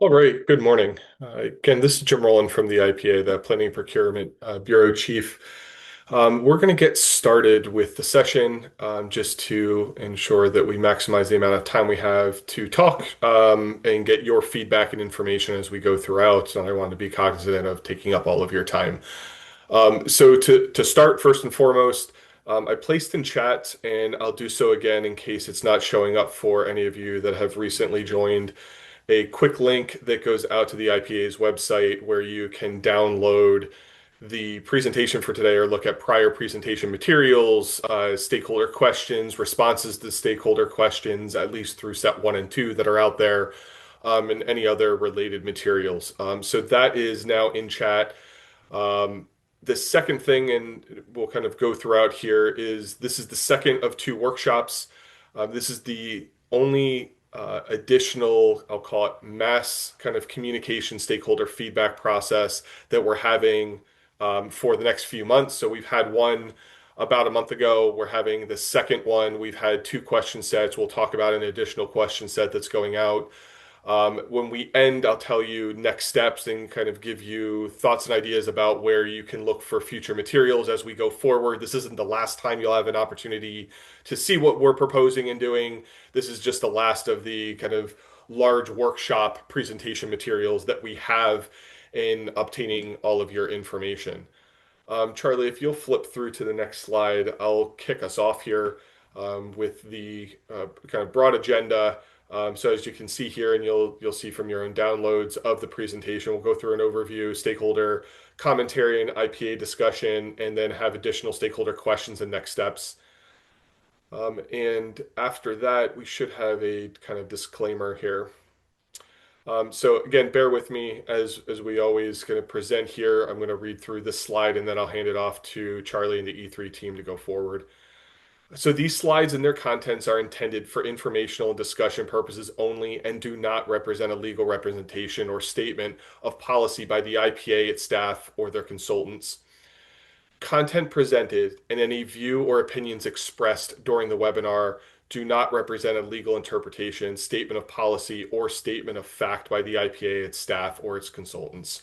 All right, good morning. Again, this is Jim Rowland from the IPA, the Planning and Procurement Bureau Chief. We're going to get started with the session just to ensure that we maximize the amount of time we have to talk and get your feedback and information as we go throughout. And I want to be cognizant of taking up all of your time. So to start, first and foremost, I placed in chat, and I'll do so again in case it's not showing up for any of you that have recently joined, a quick link that goes out to the IPA's website where you can download the presentation for today or look at prior presentation materials, stakeholder questions, responses to stakeholder questions, at least through set one and two that are out there, and any other related materials. So that is now in chat. The second thing, and we'll kind of go throughout here, is this is the second of two workshops. This is the only additional, I'll call it mass kind of communication stakeholder feedback process that we're having for the next few months. So we've had one about a month ago. We're having the second one. We've had two question sets. We'll talk about an additional question set that's going out. When we end, I'll tell you next steps and kind of give you thoughts and ideas about where you can look for future materials as we go forward. This isn't the last time you'll have an opportunity to see what we're proposing and doing. This is just the last of the kind of large workshop presentation materials that we have in obtaining all of your information. Charlie, if you'll flip through to the next slide, I'll kick us off here with the kind of broad agenda. So as you can see here, and you'll see from your own downloads of the presentation, we'll go through an overview, stakeholder commentary, and IPA discussion, and then have additional stakeholder questions and next steps. And after that, we should have a kind of disclaimer here. So again, bear with me as we always going to present here. I'm going to read through this slide, and then I'll hand it off to Charlie and the E3 team to go forward. So these slides and their contents are intended for informational and discussion purposes only and do not represent a legal representation or statement of policy by the IPA, its staff, or their consultants. Content presented and any view or opinions expressed during the webinar do not represent a legal interpretation, statement of policy, or statement of fact by the IPA, its staff, or its consultants.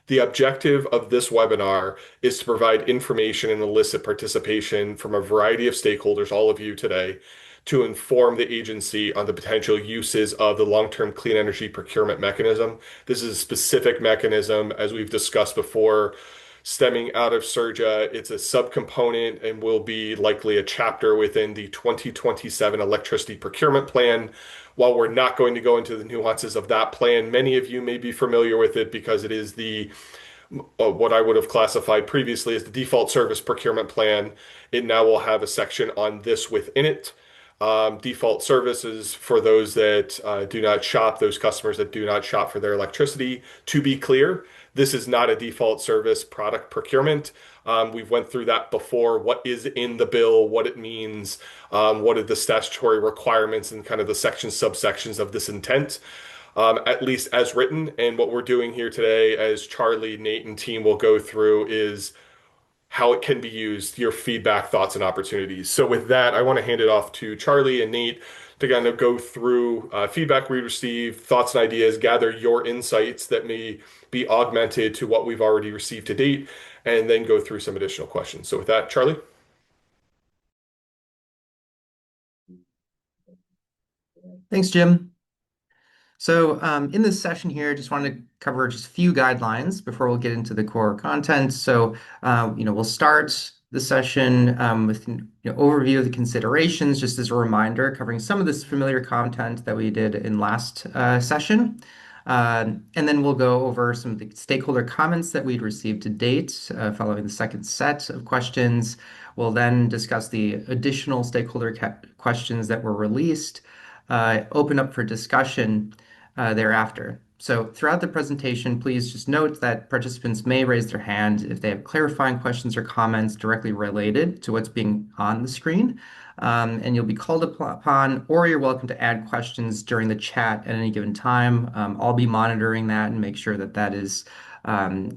The objective of this webinar is to provide information and elicit participation from a variety of stakeholders, all of you today, to inform the agency on the potential uses of the long-term clean energy procurement mechanism. This is a specific mechanism, as we've discussed before, stemming out of SERJA. It's a subcomponent and will be likely a chapter within the 2027 electricity procurement plan. While we're not going to go into the nuances of that plan, many of you may be familiar with it because it is the what I would have classified previously as the default service procurement plan. It now will have a section on this within it. Default services for those that do not shop, those customers that do not shop for their electricity. To be clear, this is not a default service product procurement. We've went through that before. What is in the bill, what it means, what are the statutory requirements and kind of the section subsections of this intent, at least as written. And what we're doing here today, as Charlie, Nate, and team will go through, is how it can be used, your feedback, thoughts, and opportunities. So with that, I want to hand it off to Charlie and Nate to kind of go through feedback we received, thoughts and ideas, gather your insights that may be augmented to what we've already received to date, and then go through some additional questions. So with that, Charlie? Thanks, Jim. So in this session here, just wanted to cover just a few guidelines before we'll get into the core content. So, we'll start the session with an overview of the considerations, just as a reminder, covering some of this familiar content that we did in last session. And then we'll go over some of the stakeholder comments that we'd received to date, following the second set of questions. We'll then discuss the additional stakeholder questions that were released, open up for discussion thereafter. So throughout the presentation, please just note that participants may raise their hand if they have clarifying questions or comments directly related to what's being on the screen. And you'll be called upon, or you're welcome to add questions during the chat at any given time. I'll be monitoring that and make sure that that is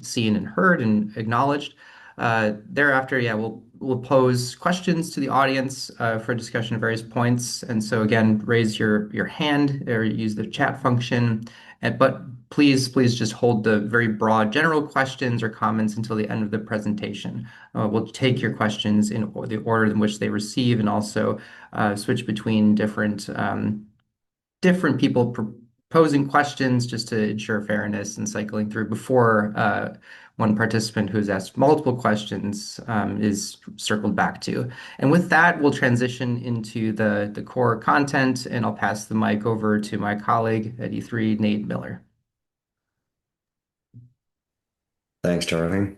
seen and heard and acknowledged. Thereafter, we'll pose questions to the audience for discussion of various points. And so again, raise your hand or use the chat function. But please just hold the very broad general questions or comments until the end of the presentation. We'll take your questions in the order in which they receive and also switch between different people proposing questions just to ensure fairness and cycling through before one participant who's asked multiple questions is circled back to. And with that, we'll transition into the core content, and I'll pass the mic over to my colleague at E3, Nate Miller. Thanks, Charlie.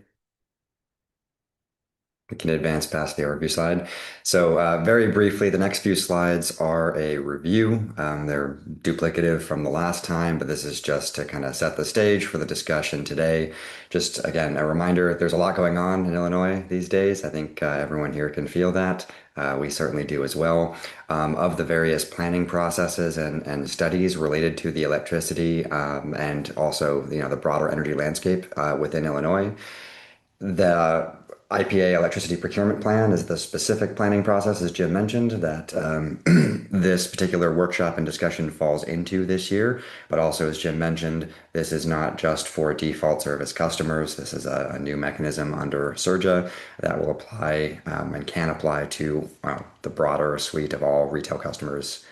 We can advance past the overview slide. So very briefly, the next few slides are a review. They're duplicative from the last time, but this is just to kind of set the stage for the discussion today. Just again, a reminder, there's a lot going on in Illinois these days. I think everyone here can feel that. We certainly do as well. Of the various planning processes and studies related to the electricity and also the broader energy landscape within Illinois. The IPA electricity procurement plan is the specific planning process, as Jim mentioned, that this particular workshop and discussion falls into this year. But also, as Jim mentioned, this is not just for default service customers. This is a new mechanism under SERJA that will apply and can apply to the broader suite of all retail customers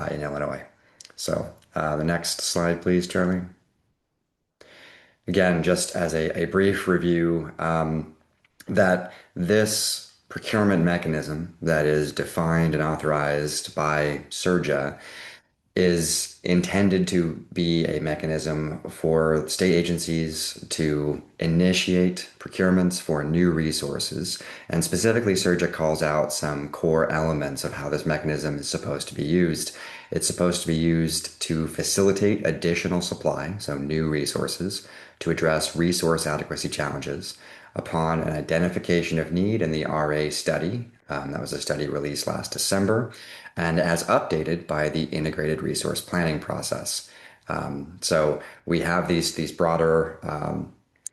in Illinois. So the next slide, please, Charlie. Again, just as a brief review, that this procurement mechanism that is defined and authorized by SERJA is intended to be a mechanism for state agencies to initiate procurements for new resources. And specifically, SERJA calls out some core elements of how this mechanism is supposed to be used. It's supposed to be used to facilitate additional supply, so new resources, to address resource adequacy challenges upon an identification of need in the RA study. That was a study released last December, and as updated by the integrated resource planning process. So we have these broader,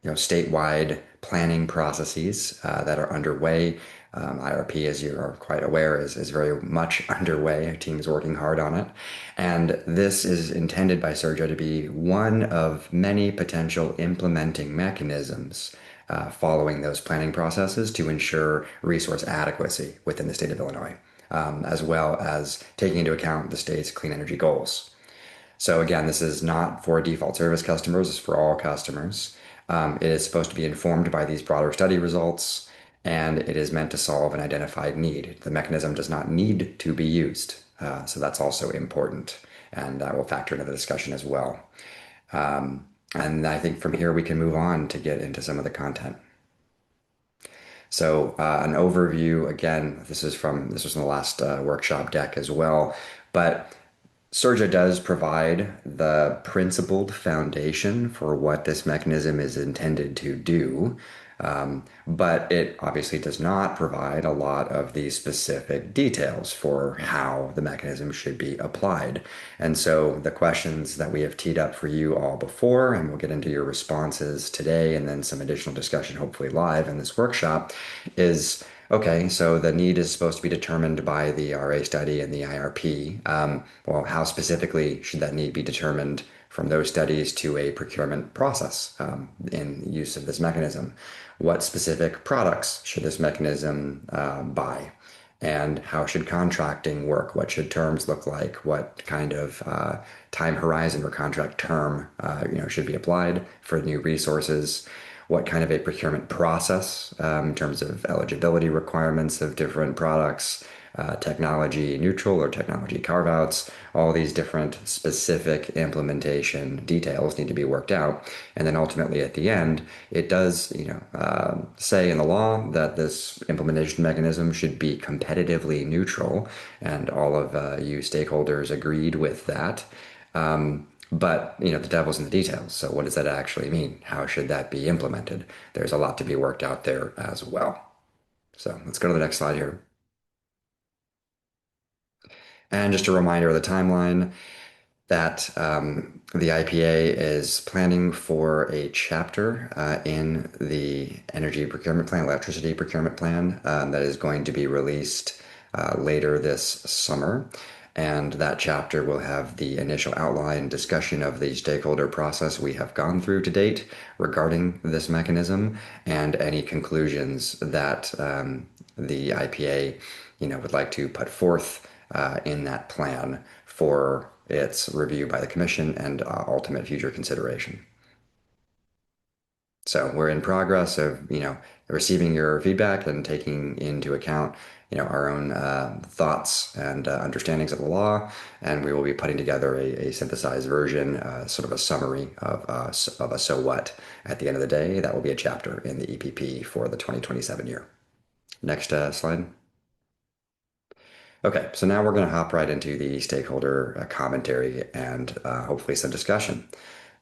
statewide planning processes that are underway. IRP, as you are quite aware, is very much underway. Our team is working hard on it. And this is intended by SERJA to be one of many potential implementing mechanisms following those planning processes to ensure resource adequacy within the state of Illinois, as well as taking into account the state's clean energy goals. So again, this is not for default service customers, it's for all customers. It is supposed to be informed by these broader study results, and it is meant to solve an identified need. The mechanism does not need to be used. So that's also important, and that will factor into the discussion as well. And I think from here we can move on to get into some of the content. So an overview, again, this was from the last workshop deck as well, but SERJA does provide the principled foundation for what this mechanism is intended to do, but it obviously does not provide a lot of the specific details for how the mechanism should be applied. And so the questions that we have teed up for you all before, and we'll get into your responses today and then some additional discussion, hopefully live in this workshop, is okay, so the need is supposed to be determined by the RA study and the IRP. Well, how specifically should that need be determined from those studies to a procurement process in use of this mechanism? What specific products should this mechanism buy? And how should contracting work? What should terms look like? What kind of time horizon or contract term should be applied for new resources? What kind of a procurement process in terms of eligibility requirements of different products, technology neutral or technology carve-outs, all these different specific implementation details need to be worked out. And then ultimately at the end, it does say in the law that this implementation mechanism should be competitively neutral, and all of you stakeholders agreed with that. But the devil's in the details. So what does that actually mean? How should that be implemented? There's a lot to be worked out there as well. So let's go to the next slide here. And just a reminder of the timeline that the IPA is planning for a chapter in the energy procurement plan, electricity procurement plan, that is going to be released later this summer. And that chapter will have the initial outline discussion of the stakeholder process we have gone through to date regarding this mechanism and any conclusions that the IPA, would like to put forth in that plan for its review by the Commission and ultimate future consideration. So we're in progress of, receiving your feedback and taking into account, our own thoughts and understandings of the law, and we will be putting together a synthesized version, sort of a summary of a so what at the end of the day. That will be a chapter in the EPP for the 2027 year. Next slide. Okay, so now we're going to hop right into the stakeholder commentary and hopefully some discussion.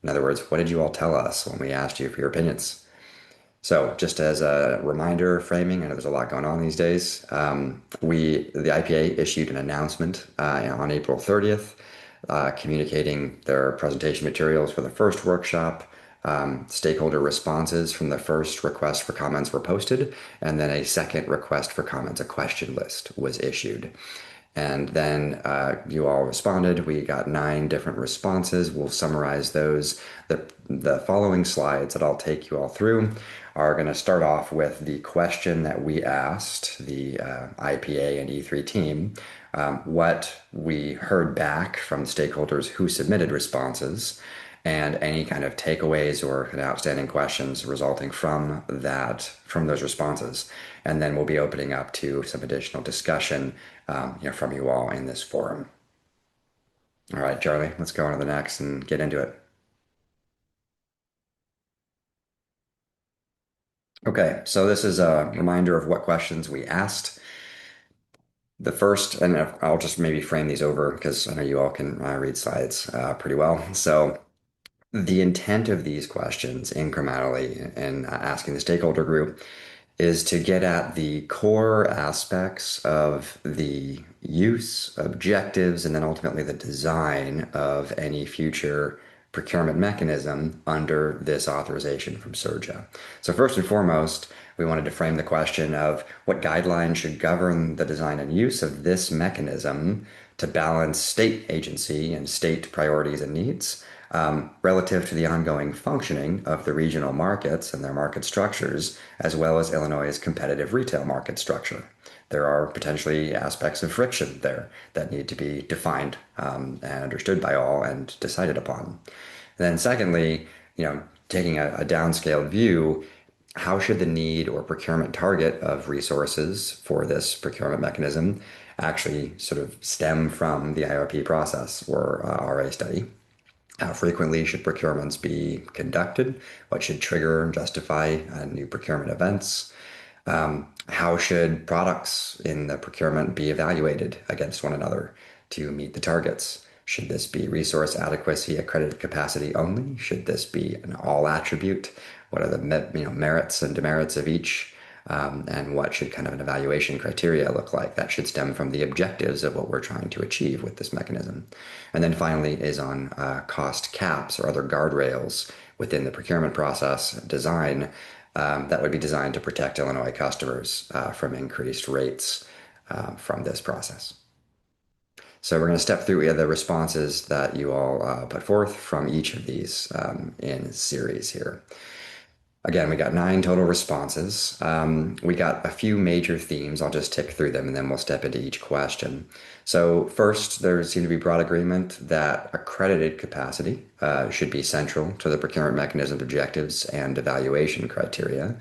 In other words, what did you all tell us when we asked you for your opinions? So, just as a reminder, framing, I know there's a lot going on these days. The IPA issued an announcement on April 30th, communicating their presentation materials for the first workshop. Stakeholder responses from the first request for comments were posted, and then a second request for comments, a question list, was issued. And then you all responded. We got 9 different responses. We'll summarize those. The following slides that I'll take you all through are going to start off with the question that we asked the IPA and E3 team, what we heard back from stakeholders who submitted responses, and any kind of takeaways or kind of outstanding questions resulting from those responses. And then we'll be opening up to some additional discussion, from you all in this forum. All right, Charlie, let's go on to the next and get into it. Okay, so this is a reminder of what questions we asked. The first, and I'll just maybe frame these over because I know you all can read slides pretty well. So the intent of these questions incrementally in asking the stakeholder group is to get at the core aspects of the use, objectives, and then ultimately the design of any future procurement mechanism under this authorization from SERJA. So first and foremost, we wanted to frame the question of what guidelines should govern the design and use of this mechanism to balance state agency and state priorities and needs relative to the ongoing functioning of the regional markets and their market structures, as well as Illinois' competitive retail market structure. There are potentially aspects of friction there that need to be defined and understood by all and decided upon. Then secondly, taking a downscaled view, how should the need or procurement target of resources for this procurement mechanism actually sort of stem from the IRP process or RA study? How frequently should procurements be conducted? What should trigger and justify new procurement events? How should products in the procurement be evaluated against one another to meet the targets? Should this be resource adequacy, accredited capacity only? Should this be an all attribute? What are the merits and demerits of each? And what should kind of an evaluation criteria look like? That should stem from the objectives of what we're trying to achieve with this mechanism. And then finally is on cost caps or other guardrails within the procurement process design that would be designed to protect Illinois customers from increased rates from this process. So we're going to step through the responses that you all put forth from each of these in series here. Again, we got 9 total responses. We got a few major themes. I'll just tick through them and then we'll step into each question. So first, there seemed to be broad agreement that accredited capacity should be central to the procurement mechanism objectives and evaluation criteria,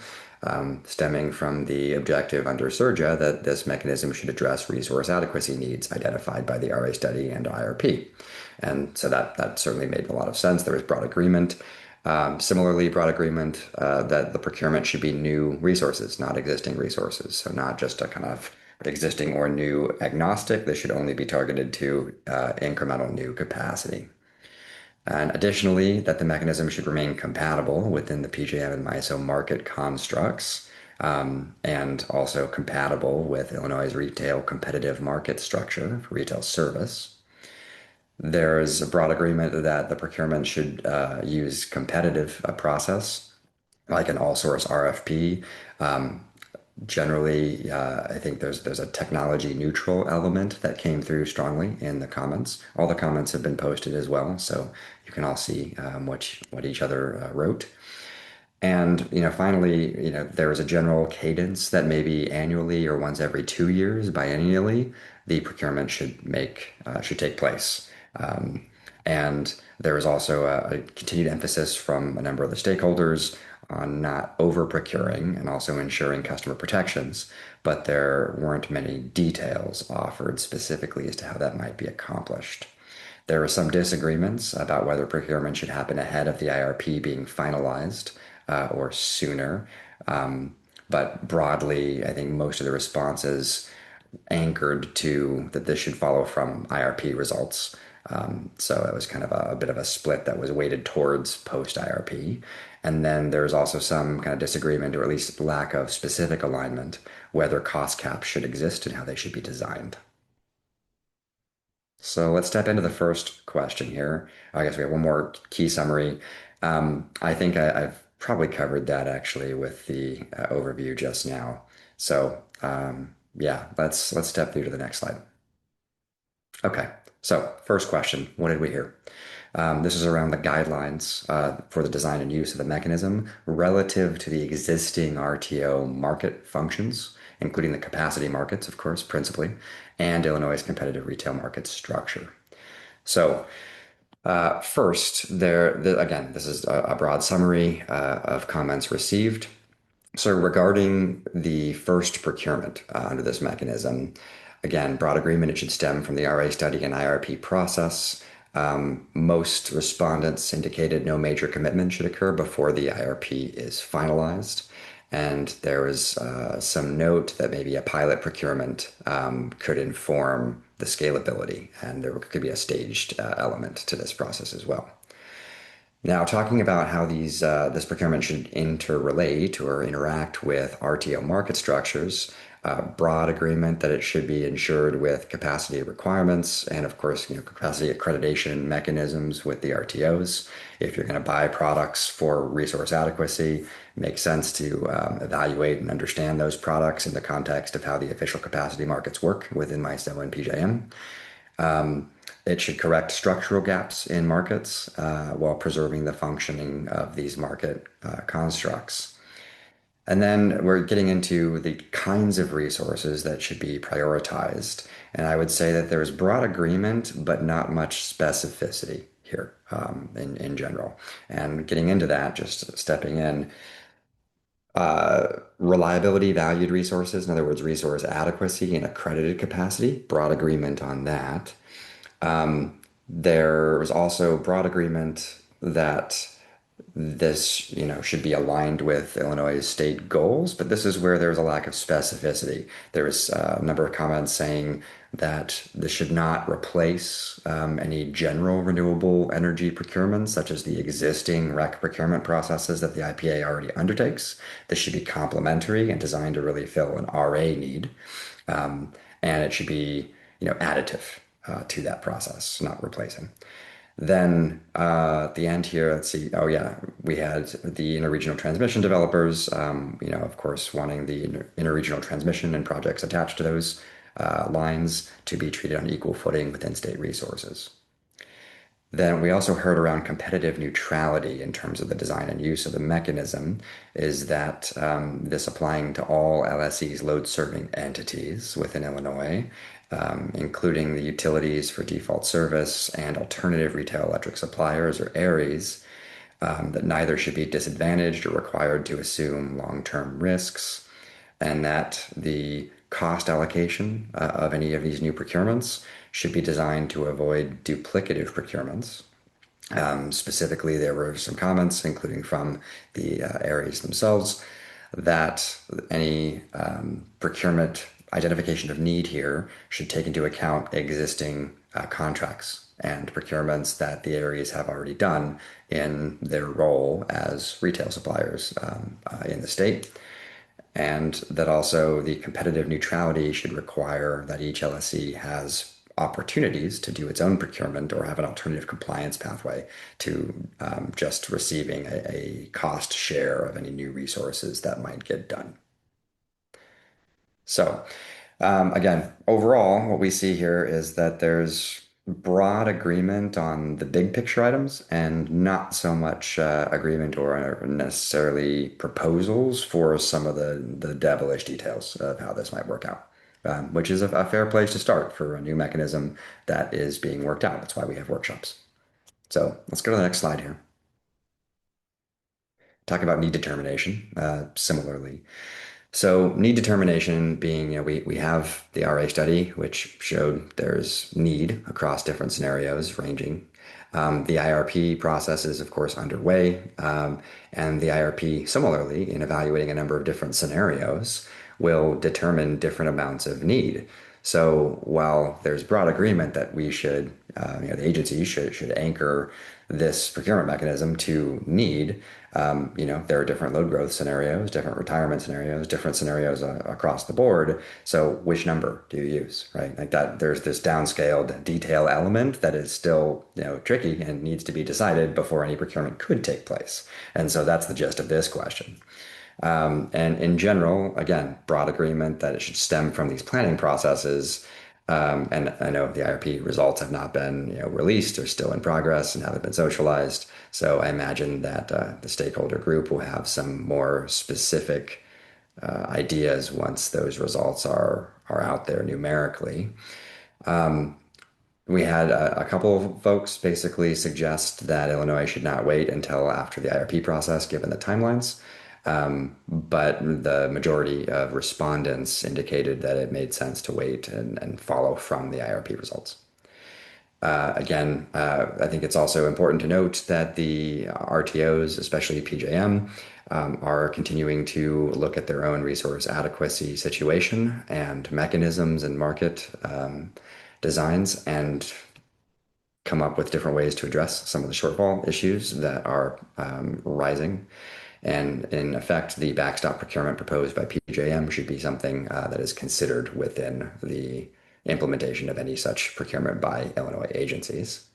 stemming from the objective under SERJA that this mechanism should address resource adequacy needs identified by the RA study and IRP. And so that certainly made a lot of sense. There was broad agreement. Similarly, broad agreement that the procurement should be new resources, not existing resources. So not just a kind of existing or new agnostic. This should only be targeted to incremental new capacity. And additionally, that the mechanism should remain compatible within the PJM and MISO market constructs, and also compatible with Illinois' retail competitive market structure for retail service. There's a broad agreement that the procurement should use competitive process, like an all-source RFP, Generally, I think there's a technology neutral element that came through strongly in the comments. All the comments have been posted as well, so you can all see what each other wrote. And finally, there is a general cadence that maybe annually or once every 2 years, biennially, the procurement should take place. And there is also a continued emphasis from a number of the stakeholders on not over procuring and also ensuring customer protections, but there weren't many details offered specifically as to how that might be accomplished. There were some disagreements about whether procurement should happen ahead of the IRP being finalized or sooner. But broadly, I think most of the responses anchored to that this should follow from IRP results. So it was kind of a bit of a split that was weighted towards post IRP. And then there's also some kind of disagreement, or at least lack of specific alignment, whether cost caps should exist and how they should be designed. So let's step into the first question here. I guess we have one more key summary. I think I've probably covered that actually with the overview just now. So yeah, let's step through to the next slide. Okay, so first question, what did we hear? This is around the guidelines for the design and use of the mechanism relative to the existing RTO market functions, including the capacity markets, of course, principally, and Illinois' competitive retail market structure. So, first, again, this is a broad summary of comments received. So regarding the first procurement under this mechanism, again, broad agreement, it should stem from the RA study and IRP process. Most respondents indicated no major commitment should occur before the IRP is finalized. And there was some note that maybe a pilot procurement could inform the scalability, and there could be a staged element to this process as well. Now, talking about how this procurement should interrelate or interact with RTO market structures, broad agreement that it should be ensured with capacity requirements and, of course, capacity accreditation mechanisms with the RTOs. If you're going to buy products for resource adequacy, it makes sense to evaluate and understand those products in the context of how the official capacity markets work within MISO and PJM. It should correct structural gaps in markets while preserving the functioning of these market constructs. And then we're getting into the kinds of resources that should be prioritized. And I would say that there's broad agreement, but not much specificity here in general. And getting into that, just stepping in, reliability valued resources, in other words, resource adequacy and accredited capacity, broad agreement on that. There was also broad agreement that this, should be aligned with Illinois' state goals, but this is where there was a lack of specificity. There was a number of comments saying that this should not replace any general renewable energy procurement, such as the existing REC procurement processes that the IPA already undertakes. This should be complementary and designed to really fill an RA need. And it should be, additive to that process, not replacing. Then at the end here, let's see. Oh yeah, we had the interregional transmission developers, of course, wanting the interregional transmission and projects attached to those lines to be treated on equal footing within state resources. Then we also heard around competitive neutrality in terms of the design and use of the mechanism, is that this applying to all LSE's load serving entities within Illinois, including the utilities for default service and alternative retail electric suppliers or ARIES, that neither should be disadvantaged or required to assume long-term risks, and that the cost allocation of any of these new procurements should be designed to avoid duplicative procurements. Specifically, there were some comments, including from the areas themselves, that any procurement identification of need here should take into account existing contracts and procurements that the areas have already done in their role as retail suppliers in the state. And that also the competitive neutrality should require that each LSE has opportunities to do its own procurement or have an alternative compliance pathway to just receiving a cost share of any new resources that might get done. So, again, overall, what we see here is that there's broad agreement on the big picture items and not so much agreement or necessarily proposals for some of the devilish details of how this might work out, which is a fair place to start for a new mechanism that is being worked out. That's why we have workshops. So let's go to the next slide here. Talk about need determination, similarly. So need determination being, we have the RA study, which showed there's need across different scenarios ranging. The IRP process is, of course, underway. And the IRP, similarly, in evaluating a number of different scenarios, will determine different amounts of need. So while there's broad agreement that we should, the agency should anchor this procurement mechanism to need, there are different load growth scenarios, different retirement scenarios, different scenarios across the board. So which number do you use, right? Like that, there's this downscaled detail element that is still, tricky and needs to be decided before any procurement could take place. And so that's the gist of this question. And in general, again, broad agreement that it should stem from these planning processes. And I know the IRP results have not been, released; they're still in progress and haven't been socialized. So I imagine that the stakeholder group will have some more specific ideas once those results are out there numerically. We had a couple of folks basically suggest that Illinois should not wait until after the IRP process, given the timelines. But the majority of respondents indicated that it made sense to wait and follow from the IRP results. Again, I think it's also important to note that the RTOs, especially PJM, are continuing to look at their own resource adequacy situation and mechanisms and market designs and come up with different ways to address some of the shortfall issues that are rising. And in effect, the backstop procurement proposed by PJM should be something that is considered within the implementation of any such procurement by Illinois agencies.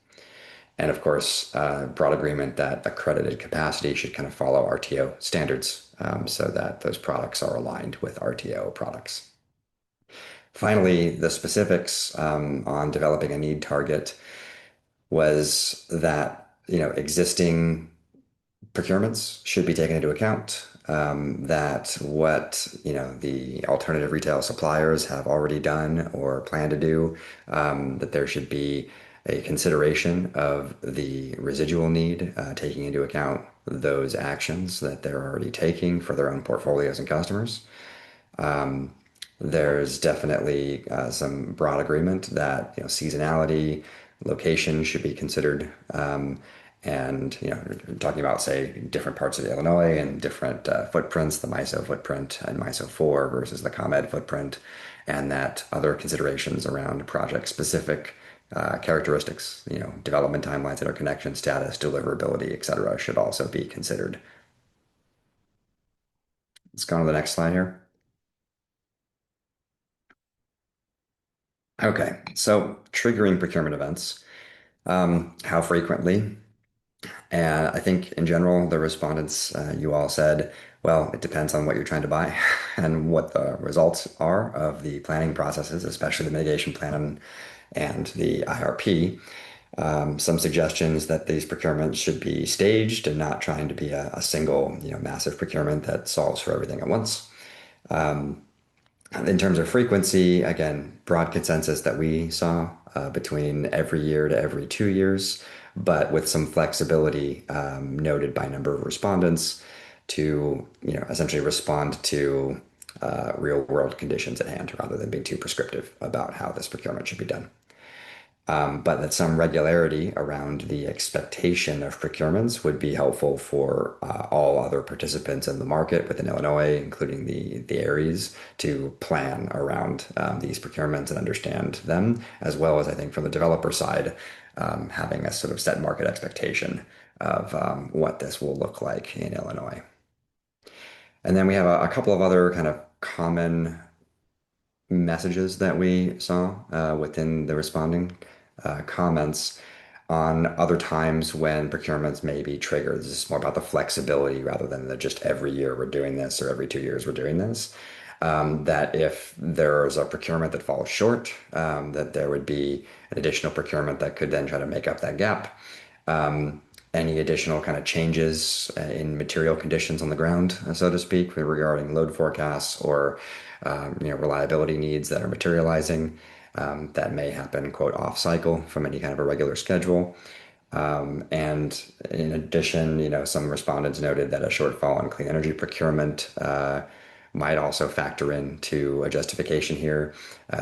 And of course, broad agreement that accredited capacity should kind of follow RTO standards so that those products are aligned with RTO products. Finally, the specifics on developing a need target was that existing procurements should be taken into account. That what the alternative retail suppliers have already done or plan to do, that there should be a consideration of the residual need, taking into account those actions that they're already taking for their own portfolios and customers. There's definitely some broad agreement that seasonality, location should be considered, and talking about say different parts of Illinois and different footprints, the MISO footprint and MISO 4 versus the ComEd footprint, and that other considerations around project specific characteristics, development timelines, interconnection status, deliverability, et cetera, should also be considered. Let's go on to the next slide here. Okay, so triggering procurement events. How frequently? And I think in general, the respondents, you all said, well, it depends on what you're trying to buy and what the results are of the planning processes, especially the mitigation plan and the IRP. Some suggestions that these procurements should be staged and not trying to be a single, massive procurement that solves for everything at once. In terms of frequency, again, broad consensus that we saw between every year to every 2 years, but with some flexibility noted by a number of respondents to, essentially respond to real world conditions at hand rather than being too prescriptive about how this procurement should be done. But that some regularity around the expectation of procurements would be helpful for all other participants in the market within Illinois, including the ARIES, to plan around these procurements and understand them, as well as I think from the developer side, having a sort of set market expectation of what this will look like in Illinois. And then we have a couple of other kind of common messages that we saw within the responding comments on other times when procurements may be triggered. This is more about the flexibility rather than the just every year we're doing this or every 2 years we're doing this. that if there's a procurement that falls short, that there would be an additional procurement that could then try to make up that gap. Any additional kind of changes in material conditions on the ground, so to speak, regarding load forecasts or reliability needs that are materializing that may happen, quote, off cycle from any kind of a regular schedule. And in addition, some respondents noted that a shortfall in clean energy procurement might also factor into a justification here,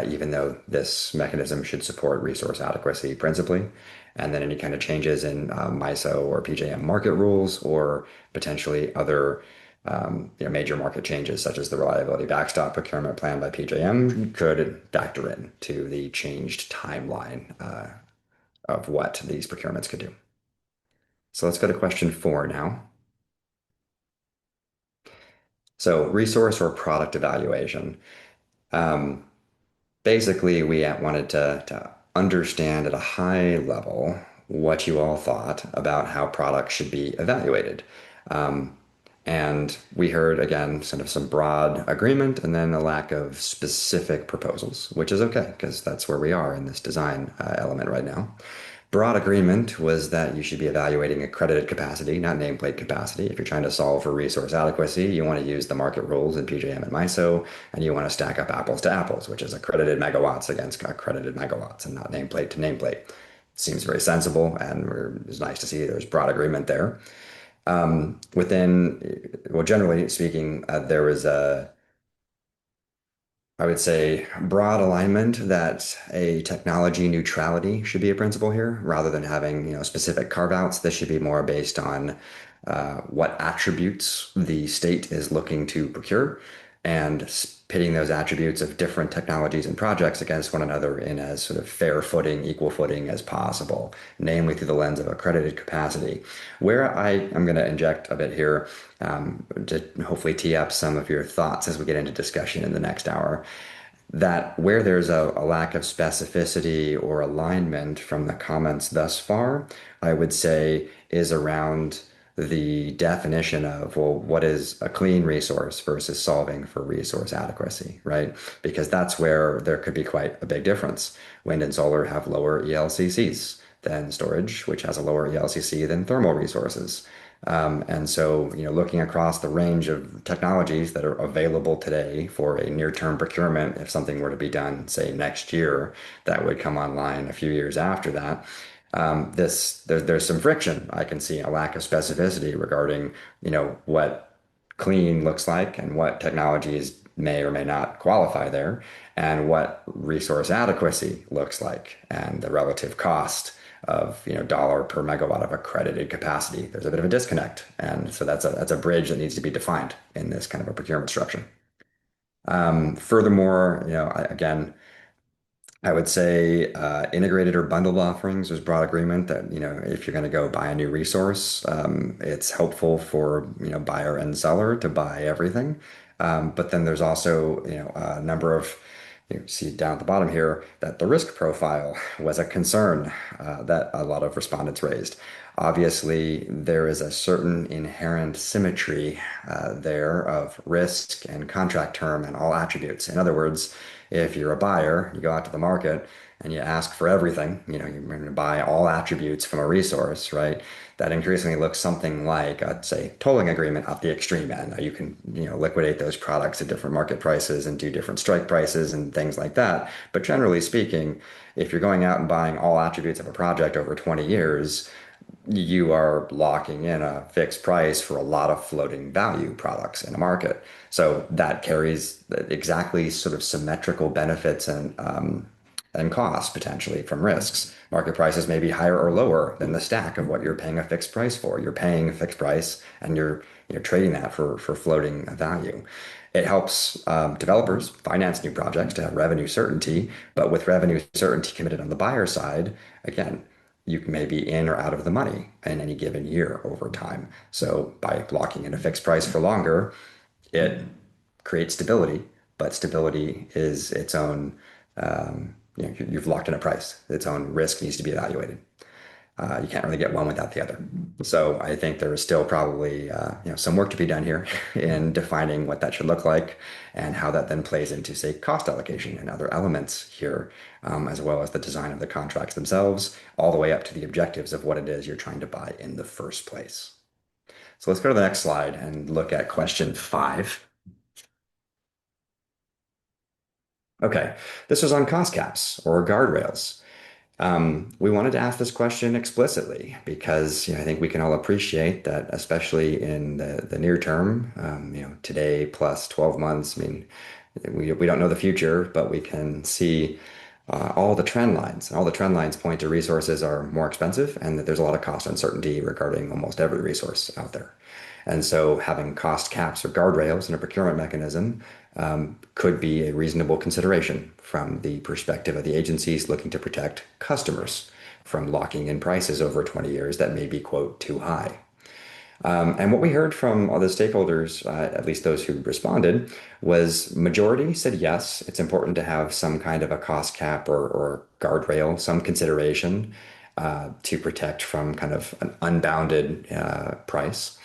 even though this mechanism should support resource adequacy principally. And then any kind of changes in MISO or PJM market rules, or potentially other major market changes, such as the reliability backstop procurement plan by PJM, could factor in to the changed timeline of what these procurements could do. So let's go to question 4 now. So resource or product evaluation. Um, Basically, we wanted to understand at a high level what you all thought about how products should be evaluated. Um, and we heard, again, sort of some broad agreement and then a lack of specific proposals, which is okay because that's where we are in this design element right now. Broad agreement was that you should be evaluating accredited capacity, not nameplate capacity. If you're trying to solve for resource adequacy, you want to use the market rules in PJM and MISO, and you want to stack up apples to apples, which is accredited megawatts against accredited megawatts and not nameplate to nameplate. Seems very sensible, and it's nice to see there's broad agreement there. Well, generally speaking, there was I would say, broad alignment that a technology neutrality should be a principle here, rather than having, specific carve-outs. This should be more based on what attributes the state is looking to procure and pitting those attributes of different technologies and projects against one another in as sort of fair footing, equal footing as possible, namely through the lens of accredited capacity. Where I am going to inject a bit here to hopefully tee up some of your thoughts as we get into discussion in the next hour, that where there's a lack of specificity or alignment from the comments thus far, I would say is around the definition of, well, what is a clean resource versus solving for resource adequacy, right? Because that's where there could be quite a big difference. Wind and solar have lower ELCCs than storage, which has a lower ELCC than thermal resources. And so, looking across the range of technologies that are available today for a near-term procurement, if something were to be done, say, next year, that would come online a few years after that. There's some friction. I can see a lack of specificity regarding, what clean looks like and what technologies may or may not qualify there, and what resource adequacy looks like and the relative cost of dollar per megawatt of accredited capacity. There's a bit of a disconnect, and so that's a bridge that needs to be defined in this kind of a procurement structure. Furthermore, again, I would say integrated or bundled offerings. There's broad agreement that if you're going to go buy a new resource, it's helpful for buyer and seller to buy everything. But then there's also a number of you see down at the bottom here that the risk profile was a concern that a lot of respondents raised. Obviously, there is a certain inherent symmetry there of risk and contract term and all attributes. In other words, if you're a buyer, you go out to the market and you ask for everything, you're going to buy all attributes from a resource, right? That increasingly looks something like, I'd say, tolling agreement at the extreme end. Now you can, liquidate those products at different market prices and do different strike prices and things like that. But generally speaking, if you're going out and buying all attributes of a project over 20 years, you are locking in a fixed price for a lot of floating value products in a market. So that carries exactly sort of symmetrical benefits and costs potentially from risks. Market prices may be higher or lower than the stack of what you're paying a fixed price for. You're paying a fixed price and you're trading that for floating value. It helps developers finance new projects to have revenue certainty, but with revenue certainty committed on the buyer side, again, you may be in or out of the money in any given year over time. So by locking in a fixed price for longer, it creates stability, but stability is its own, you've locked in a price. Its own risk needs to be evaluated. You can't really get one without the other. So I think there is still probably some work to be done here in defining what that should look like and how that then plays into, say, cost allocation and other elements here, as well as the design of the contracts themselves, all the way up to the objectives of what it is you're trying to buy in the first place. So let's go to the next slide and look at question 5. Okay, this is on cost caps or guardrails. We wanted to ask this question explicitly because I think we can all appreciate that, especially in the near term, today plus 12 months. I mean, we don't know the future, but we can see all the trend lines. All the trend lines point to resources are more expensive and that there's a lot of cost uncertainty regarding almost every resource out there. And so having cost caps or guardrails in a procurement mechanism could be a reasonable consideration from the perspective of the agencies looking to protect customers from locking in prices over 20 years that may be, quote, too high. And what we heard from all the stakeholders, at least those who responded, was majority said yes, it's important to have some kind of a cost cap or guardrail, some consideration to protect from kind of an unbounded price.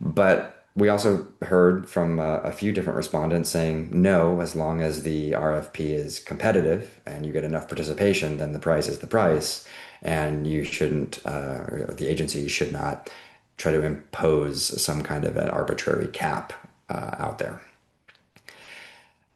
But we also heard from a few different respondents saying no, as long as the RFP is competitive and you get enough participation, then the price is the price. And you shouldn't, or the agency should not try to impose some kind of an arbitrary cap out there.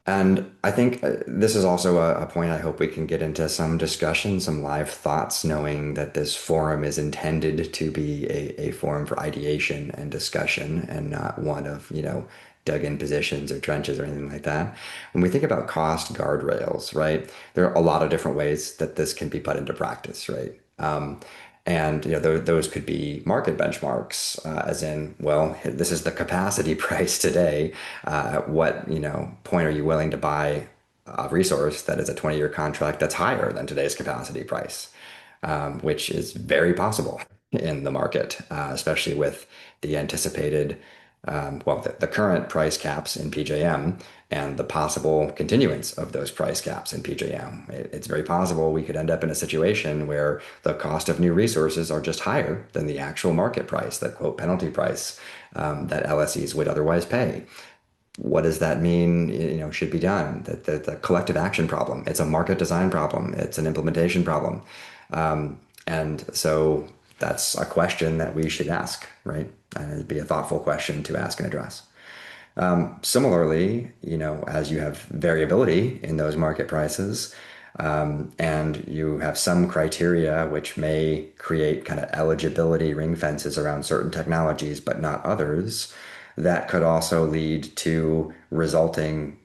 And I think this is also a point I hope we can get into some discussion, some live thoughts, knowing that this forum is intended to be a forum for ideation and discussion and not one of, dug in positions or trenches or anything like that. When we think about cost guardrails, right, there are a lot of different ways that this can be put into practice, right? And those could be market benchmarks, as in, well, this is the capacity price today. At what point are you willing to buy a resource that is a 20-year contract that's higher than today's capacity price, which is very possible in the market, especially with the anticipated, the current price caps in PJM and the possible continuance of those price caps in PJM. It's very possible we could end up in a situation where the cost of new resources are just higher than the actual market price, the quote penalty price that LSEs would otherwise pay. What does that mean, should be done? The collective action problem. It's a market design problem. It's an implementation problem. And so that's a question that we should ask, right? And it'd be a thoughtful question to ask and address. Similarly, as you have variability in those market prices, and you have some criteria which may create kind of eligibility ring fences around certain technologies, but not others, that could also lead to resulting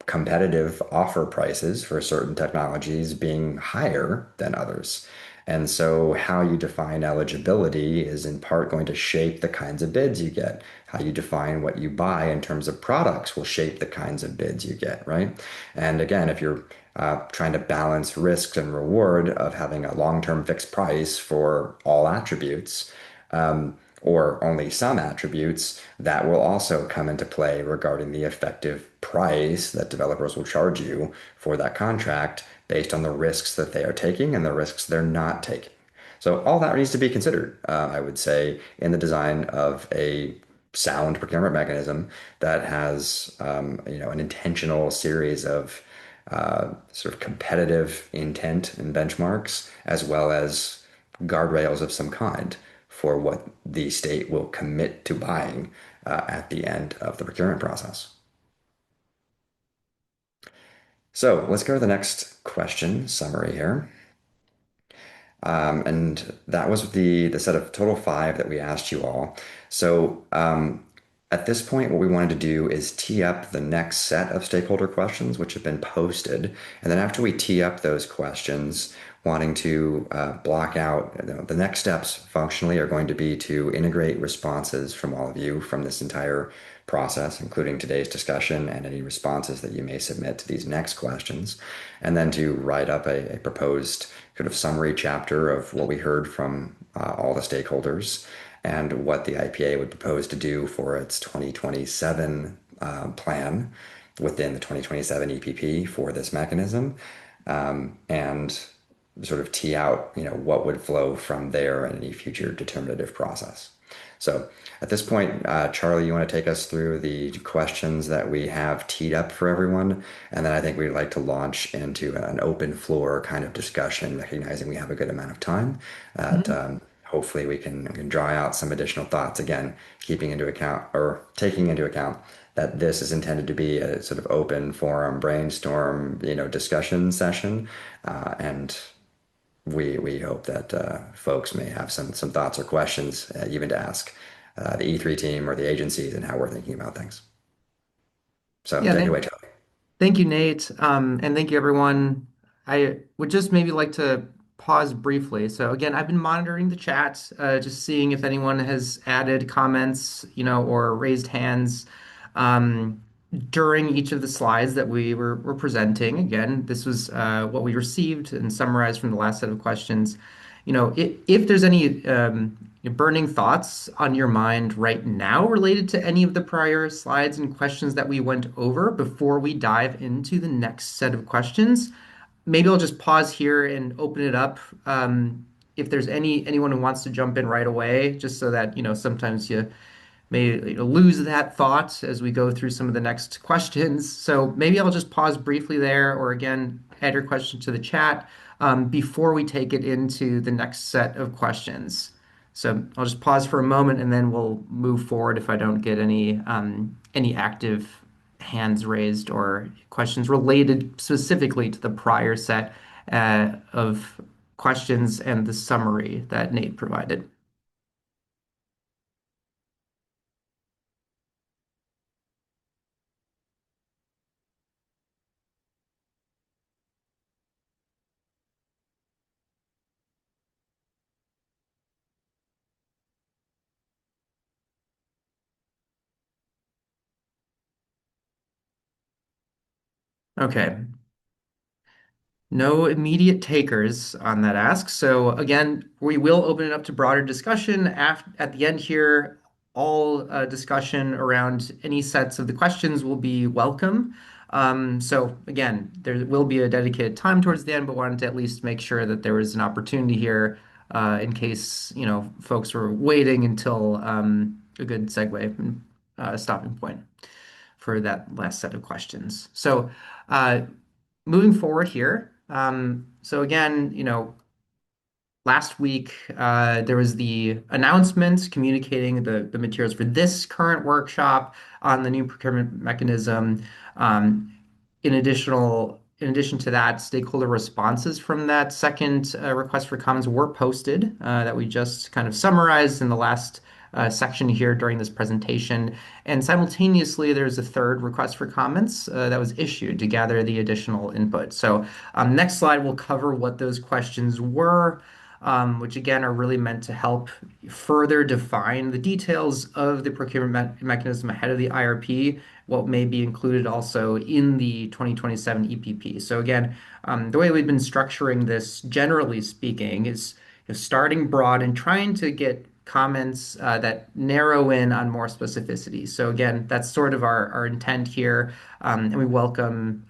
competitive offer prices for certain technologies being higher than others. And so, how you define eligibility is in part going to shape the kinds of bids you get. How you define what you buy in terms of products will shape the kinds of bids you get, right? And again, if you're trying to balance risk and reward of having a long-term fixed price for all attributes, or only some attributes, that will also come into play regarding the effective price that developers will charge you for that contract based on the risks that they are taking and the risks they're not taking. So all that needs to be considered, I would say, in the design of a sound procurement mechanism that has, an intentional series of sort of competitive intent and benchmarks, as well as guardrails of some kind for what the state will commit to buying at the end of the procurement process. So let's go to the next question summary here. And that was the set of total 5 that we asked you all. So at this point, what we wanted to do is tee up the next set of stakeholder questions, which have been posted. And then after we tee up those questions, wanting to block out the next steps functionally are going to be to integrate responses from all of you from this entire process, including today's discussion and any responses that you may submit to these next questions, and then to write up a proposed kind of summary chapter of what we heard from all the stakeholders and what the IPA would propose to do for its 2027 plan within the 2027 EPP for this mechanism. And sort of tee out, what would flow from there in any future determinative process. So at this point, Charlie, you want to take us through the questions that we have teed up for everyone? And then I think we'd like to launch into an open floor kind of discussion, recognizing we have a good amount of time that Mhm. hopefully we can draw out some additional thoughts. Again, keeping into account or taking into account that this is intended to be a sort of open forum brainstorm, discussion session. And we hope that folks may have some thoughts or questions, even to ask the E3 team or the agencies and how we're thinking about things. So Yeah, take it away, Charlie. thank you, Nate. And thank you, everyone. I would just maybe like to pause briefly. So again, I've been monitoring the chat, just seeing if anyone has added comments, or raised hands um, during each of the slides that we were presenting. Again, this was what we received and summarized from the last set of questions. If there's any burning thoughts on your mind right now related to any of the prior slides and questions that we went over before we dive into the next set of questions, maybe I'll just pause here and open it up. If there's anyone who wants to jump in right away, just so that, sometimes you may lose that thought as we go through some of the next questions. So maybe I'll just pause briefly there, or again, add your question to the chat before we take it into the next set of questions. So I'll just pause for a moment and then we'll move forward if I don't get any active hands raised or questions related specifically to the prior set of questions and the summary that Nate provided. Okay, no immediate takers on that ask. So again, we will open it up to broader discussion at the end here. All discussion around any sets of the questions will be welcome. So again, there will be a dedicated time towards the end, but wanted to at least make sure that there was an opportunity here in case folks were waiting until a good segue and stopping point for that last set of questions. So moving forward here. So again, last week there was the announcement communicating the materials for this current workshop on the new procurement mechanism. Um, in addition to that, stakeholder responses from that second request for comments were posted that we just kind of summarized in the last section here during this presentation. And simultaneously, there's a third request for comments that was issued to gather the additional input. So next slide will cover what those questions were. Which again are really meant to help further define the details of the procurement mechanism ahead of the IRP, what may be included also in the 2027 EPP. So again, the way we've been structuring this, generally speaking, is starting broad and trying to get comments that narrow in on more specificity. So again, that's sort of our intent here, and we welcome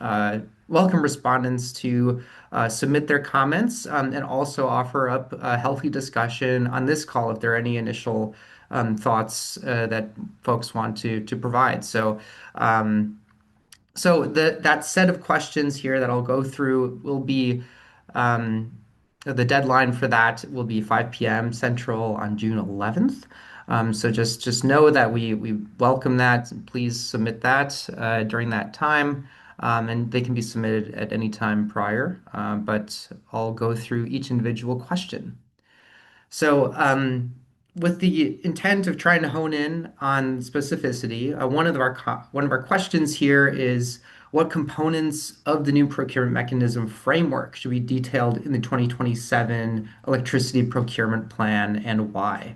respondents to submit their comments and also offer up a healthy discussion on this call if there are any initial thoughts that folks want to provide. So that set of questions here that I'll go through will be um, the deadline for that will be 5 p.m. Central on June 11th. So just know that we welcome that. Please submit that during that time, and they can be submitted at any time prior. But I'll go through each individual question. So, with the intent of trying to hone in on specificity, one of our questions here is what components of the new procurement mechanism framework should be detailed in the 2027 electricity procurement plan and why?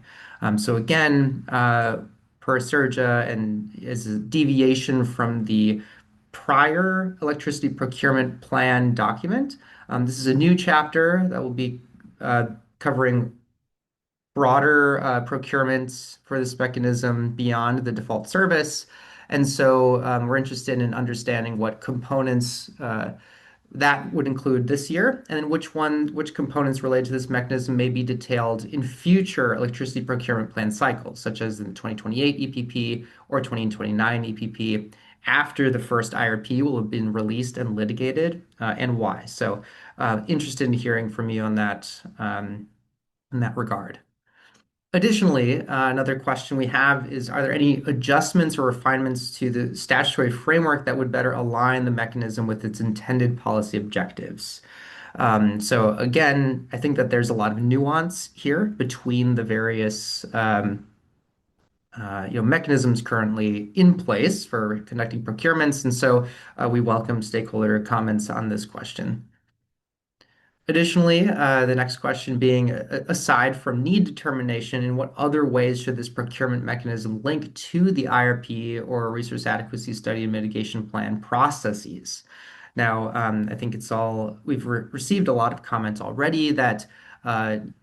So again, per Surja and as a deviation from the prior electricity procurement plan document, this is a new chapter that will be covering broader procurements for this mechanism beyond the default service. And so we're interested in understanding what components that would include this year, and then which components related to this mechanism may be detailed in future electricity procurement plan cycles, such as in the 2028 EPP or 2029 EPP, after the first IRP will have been released and litigated, and why. So, interested in hearing from you on that, in that regard. Additionally, another question we have is, are there any adjustments or refinements to the statutory framework that would better align the mechanism with its intended policy objectives? So again, I think that there's a lot of nuance here between the various mechanisms currently in place for conducting procurements, and so we welcome stakeholder comments on this question. Additionally, the next question being, aside from need determination, in what other ways should this procurement mechanism link to the IRP or resource adequacy study and mitigation plan processes? Now, I think we've received a lot of comments already that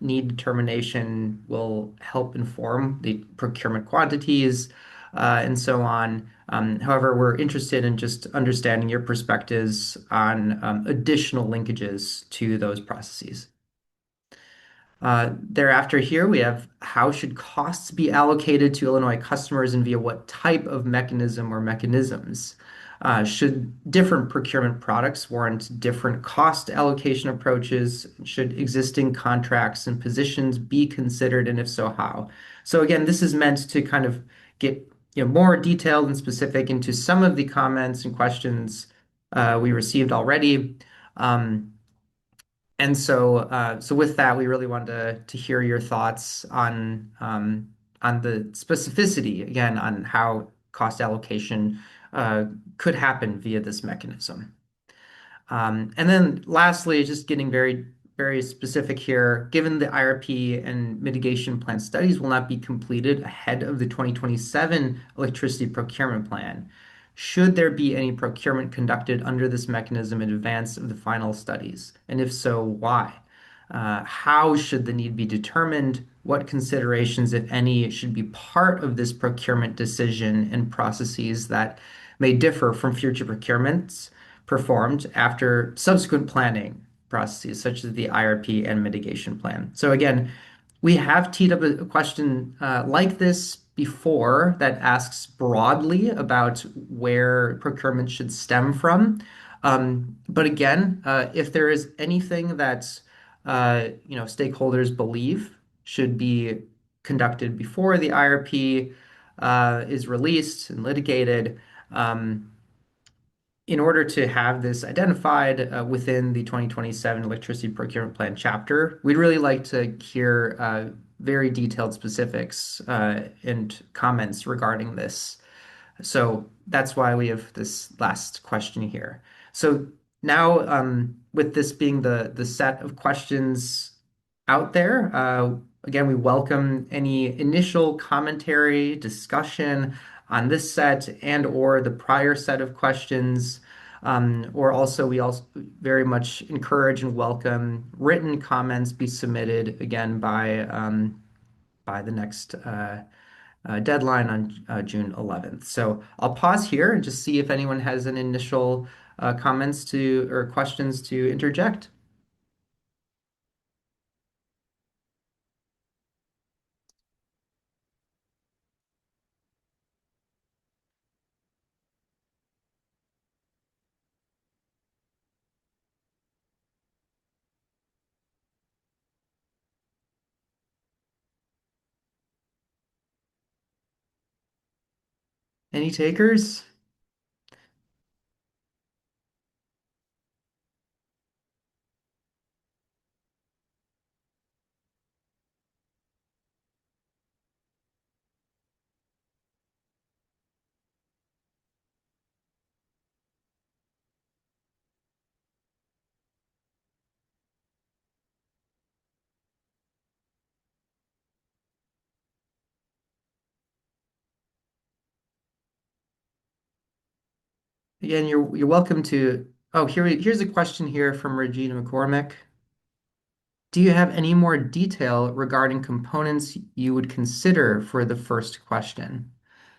need determination will help inform the procurement quantities, and so on. However, we're interested in just understanding your perspectives on additional linkages to those processes. Thereafter here, we have how should costs be allocated to Illinois customers and via what type of mechanism or mechanisms? Should different procurement products warrant different cost allocation approaches? Should existing contracts and positions be considered, and if so, how? So again, this is meant to kind of get more detailed and specific into some of the comments and questions we received already. And so with that, we really wanted to hear your thoughts on the specificity, again, on how cost allocation could happen via this mechanism. And then lastly, just getting very, very specific here, given the IRP and mitigation plan studies will not be completed ahead of the 2027 electricity procurement plan, should there be any procurement conducted under this mechanism in advance of the final studies? And if so, why? How should the need be determined? What considerations, if any, should be part of this procurement decision and processes that may differ from future procurements performed after subsequent planning processes, such as the IRP and mitigation plan? So again, we have teed up a question like this before that asks broadly about where procurement should stem from. But again, if there is anything that stakeholders believe should be conducted before the IRP is released and litigated, in order to have this identified within the 2027 electricity procurement plan chapter, we'd really like to hear very detailed specifics and comments regarding this. So that's why we have this last question here. So now, with this being the set of questions out there, again, we welcome any initial commentary, discussion on this set and or the prior set of questions. Or also, we also very much encourage and welcome written comments be submitted again by the next deadline on June 11th. So I'll pause here and just see if anyone has an initial comments to or questions to interject. Any takers? Again, you're welcome to. Oh, here's a question here from Regina McCormick. Do you have any more detail regarding components you would consider for the first question?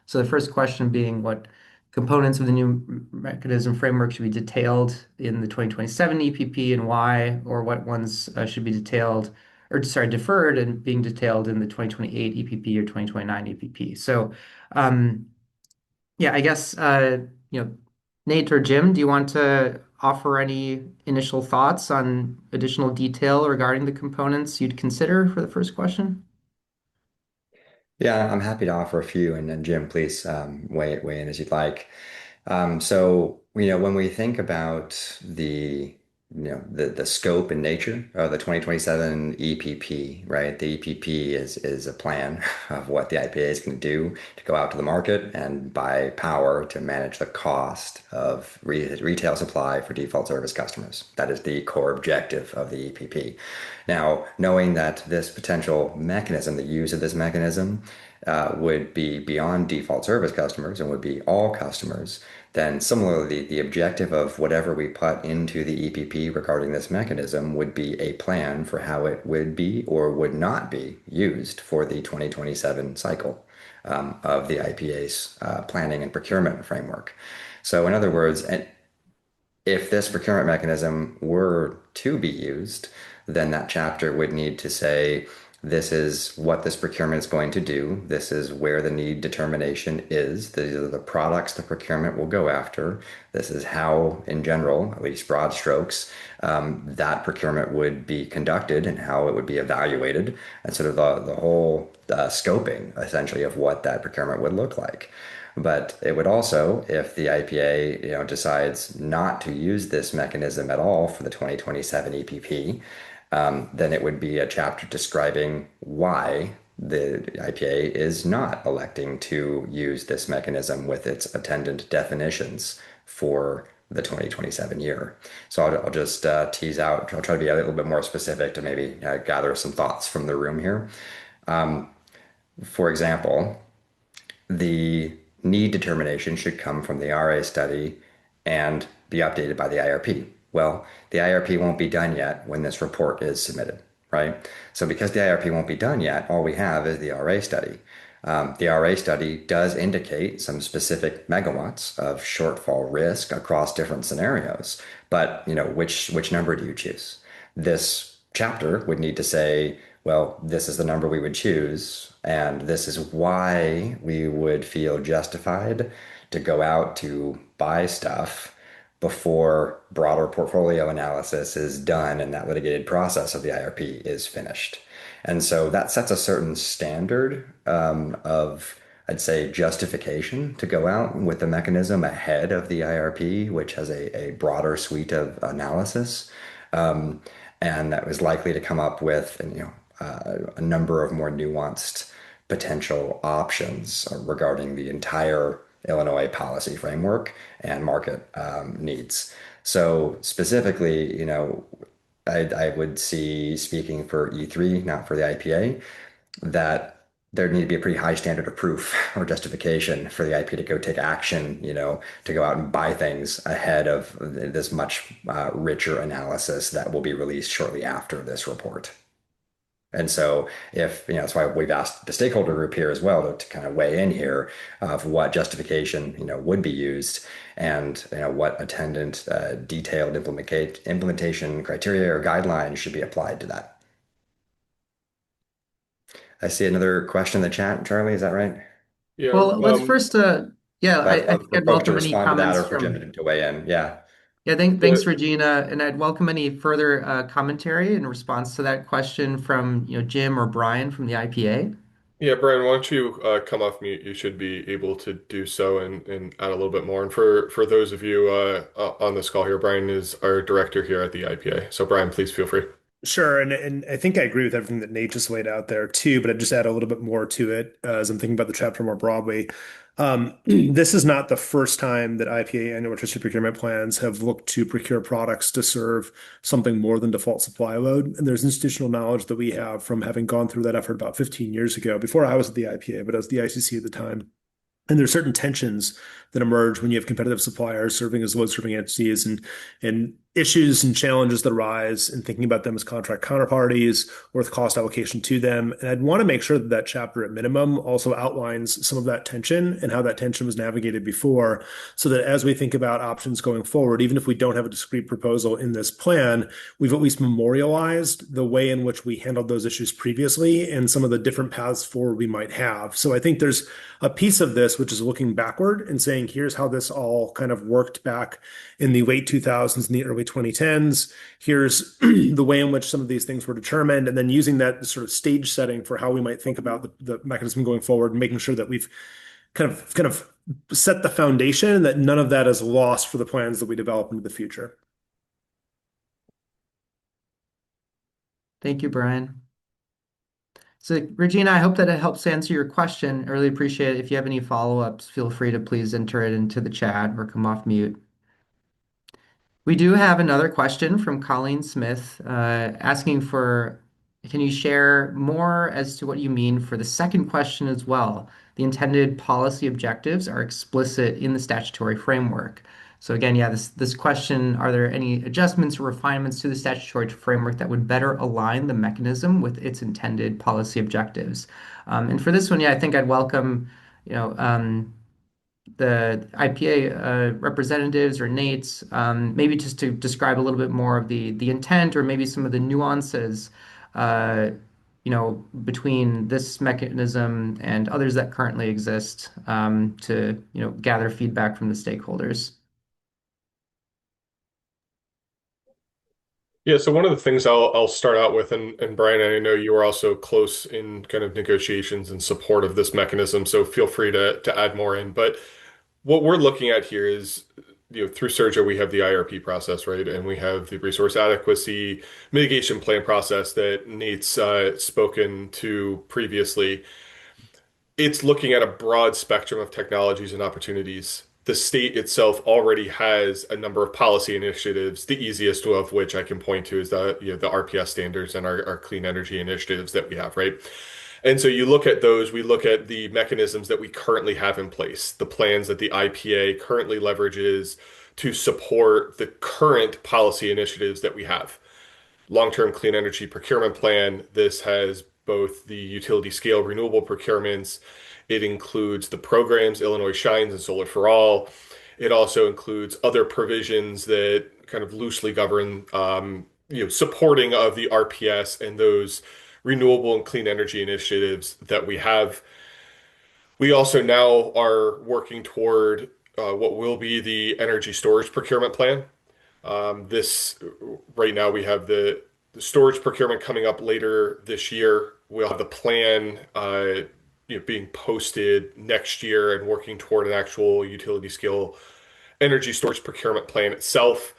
So the first question being what components of the new mechanism framework should be detailed in the 2027 EPP and why, or what ones should be detailed, or sorry, deferred and being detailed in the 2028 EPP or 2029 EPP. So, yeah, I guess, Nate or Jim, do you want to offer any initial thoughts on additional detail regarding the components you'd consider for the first question? Yeah, I'm happy to offer a few, and then Jim, please weigh in as you'd like. When we think about the scope and nature of the 2027 EPP, right? The EPP is a plan of what the IPA is going to do to go out to the market and buy power to manage the cost of retail supply for default service customers. That is the core objective of the EPP. Now, knowing that this potential mechanism, the use of this mechanism, would be beyond default service customers and would be all customers, then similarly, the objective of whatever we put into the EPP regarding this mechanism would be a plan for how it would be or would not be used for the 2027 cycle of the IPA's planning and procurement framework. So, in other words, if this procurement mechanism were to be used, then that chapter would need to say, this is what this procurement is going to do. This is where the need determination is. These are the products the procurement will go after. This is how, in general, at least broad strokes, that procurement would be conducted and how it would be evaluated, and sort of the whole scoping, essentially, of what that procurement would look like. But it would also, if the IPA, decides not to use this mechanism at all for the 2027 EPP, then it would be a chapter describing why the IPA is not electing to use this mechanism with its attendant definitions for the 2027 year. So I'll just tease out, I'll try to be a little bit more specific to maybe gather some thoughts from the room here. For example, the need determination should come from the RA study and be updated by the IRP. Well, the IRP won't be done yet when this report is submitted, right? So because the IRP won't be done yet, all we have is the RA study. The RA study does indicate some specific megawatts of shortfall risk across different scenarios, but which number do you choose? This chapter would need to say, well, this is the number we would choose, and this is why we would feel justified to go out to buy stuff before broader portfolio analysis is done and that litigated process of the IRP is finished. And so that sets a certain standard of, I'd say, justification to go out with the mechanism ahead of the IRP, which has a broader suite of analysis. And that was likely to come up with, a number of more nuanced potential options regarding the entire Illinois policy framework and market needs. So specifically, I would see, speaking for E3, not for the IPA, that there need to be a pretty high standard of proof or justification for the IP to go take action, to go out and buy things ahead of this much richer analysis that will be released shortly after this report. And so that's why we've asked the stakeholder group here as well to kind of weigh in here of what justification, would be used and, what attendant detailed implementation criteria or guidelines should be applied to that. I see another question in the chat, Charlie, is that right? Yeah. Well, let's first, yeah, I'd I love think for I'd folks to welcome any respond to that comments or for from, Jim to weigh in. Yeah. yeah, Yeah, thanks, Regina, and I'd welcome any further commentary in response to that question from, Jim or Brian from the IPA. yeah, Brian, why don't you come off mute? You should be able to do so and add a little bit more. And for those of you on this call here, Brian is our director here at the IPA. So Brian, please feel free. Sure, and I think I agree with everything that Nate just laid out there too, but I'd just add a little bit more to it as I'm thinking about the chapter more broadly. This is not the first time that IPA and electricity procurement plans have looked to procure products to serve something more than default supply load. And there's institutional knowledge that we have from having gone through that effort about 15 years ago, before I was at the IPA, but as the ICC at the time. And there's certain tensions that emerge when you have competitive suppliers serving as load serving entities, and issues and challenges that arise and thinking about them as contract counterparties or with cost allocation to them. And I'd want to make sure that that chapter at minimum also outlines some of that tension and how that tension was navigated before, so that as we think about options going forward, even if we don't have a discrete proposal in this plan, we've at least memorialized the way in which we handled those issues previously and some of the different paths forward we might have. So I think there's a piece of this which is looking backward and saying, here's how this all kind of worked back in the late 2000s and the early 2010s. Here's the way in which some of these things were determined, and then using that sort of stage setting for how we might think about the mechanism going forward, and making sure that we've kind of set the foundation and that none of that is lost for the plans that we develop into the future. Thank you, Brian. So, Regina, I hope that it helps answer your question. I really appreciate it. If you have any follow-ups, feel free to please enter it into the chat or come off mute. We do have another question from Colleen Smith asking for, can you share more as to what you mean for the second question as well? The intended policy objectives are explicit in the statutory framework. So again, yeah, this question, are there any adjustments or refinements to the statutory framework that would better align the mechanism with its intended policy objectives? And for this one, yeah, I think I'd welcome, you know, the IPA representatives or Nate's, maybe just to describe a little bit more of the intent or maybe some of the nuances, uh, between this mechanism and others that currently exist, to, gather feedback from the stakeholders. Yeah, so one of the things I'll start out with, and Brian, I know you are also close in kind of negotiations and support of this mechanism, so feel free to add more in. But what we're looking at here is, through Surge, we have the IRP process, right? And we have the resource adequacy mitigation plan process that Nate's spoken to previously. It's looking at a broad spectrum of technologies and opportunities. The state itself already has a number of policy initiatives, the easiest of which I can point to is the RPS standards and our clean energy initiatives that we have, right? And so you look at those, we look at the mechanisms that we currently have in place, the plans that the IPA currently leverages to support the current policy initiatives that we have. Long-term clean energy procurement plan. This has both the utility scale renewable procurements. It includes the programs Illinois Shines and Solar for All. It also includes other provisions that kind of loosely govern, supporting of the RPS and those renewable and clean energy initiatives that we have. We also now are working toward what will be the energy storage procurement plan. This right now we have the storage procurement coming up later this year. We'll have the plan being posted next year and working toward an actual utility scale energy storage procurement plan itself.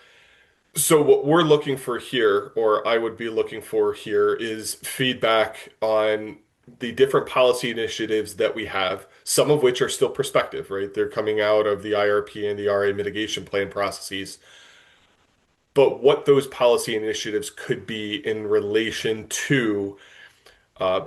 So what we're looking for here, or I would be looking for here, is feedback on the different policy initiatives that we have, some of which are still prospective, right? They're coming out of the IRP and the RA mitigation plan processes, but what those policy initiatives could be in relation to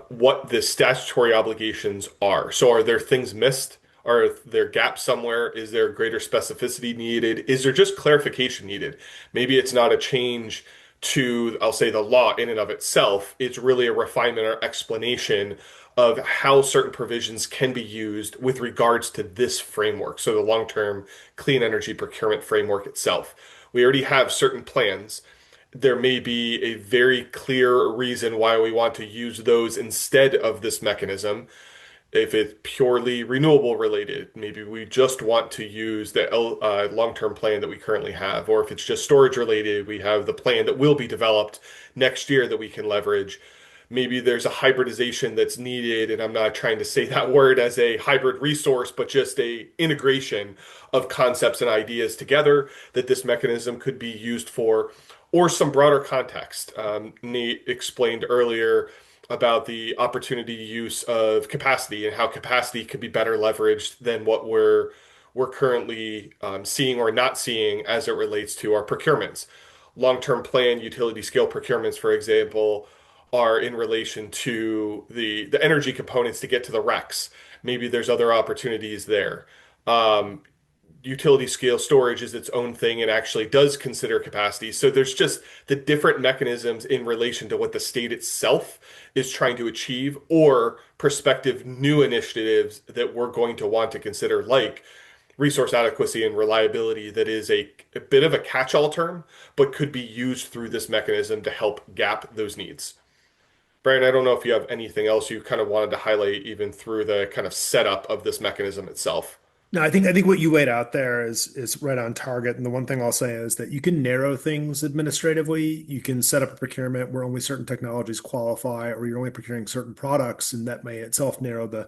what the statutory obligations are. So, are there things missed? Are there gaps somewhere? Is there greater specificity needed? Is there just clarification needed? Maybe it's not a change to, I'll say, the law in and of itself. It's really a refinement or explanation of how certain provisions can be used with regards to this framework. So, the long-term clean energy procurement framework itself. We already have certain plans. There may be a very clear reason why we want to use those instead of this mechanism. If it's purely renewable related, maybe we just want to use the long-term plan that we currently have. Or if it's just storage related, we have the plan that will be developed next year that we can leverage. Maybe there's a hybridization that's needed, and I'm not trying to say that word as a hybrid resource, but just a integration of concepts and ideas together that this mechanism could be used for, or some broader context. Nate explained earlier about the opportunity use of capacity and how capacity could be better leveraged than what we're currently seeing or not seeing as it relates to our procurements. Long-term plan utility scale procurements, for example, are in relation to the energy components to get to the RECs. Maybe there's other opportunities there. utility scale storage is its own thing and actually does consider capacity. So there's just the different mechanisms in relation to what the state itself is trying to achieve or prospective new initiatives that we're going to want to consider, like resource adequacy and reliability, that is a bit of a catch-all term, but could be used through this mechanism to help gap those needs. Brian, I don't know if you have anything else you kind of wanted to highlight even through the kind of setup of this mechanism itself. No, I think what you laid out there is right on target. And the one thing I'll say is that you can narrow things administratively. You can set up a procurement where only certain technologies qualify, or you're only procuring certain products, and that may itself narrow the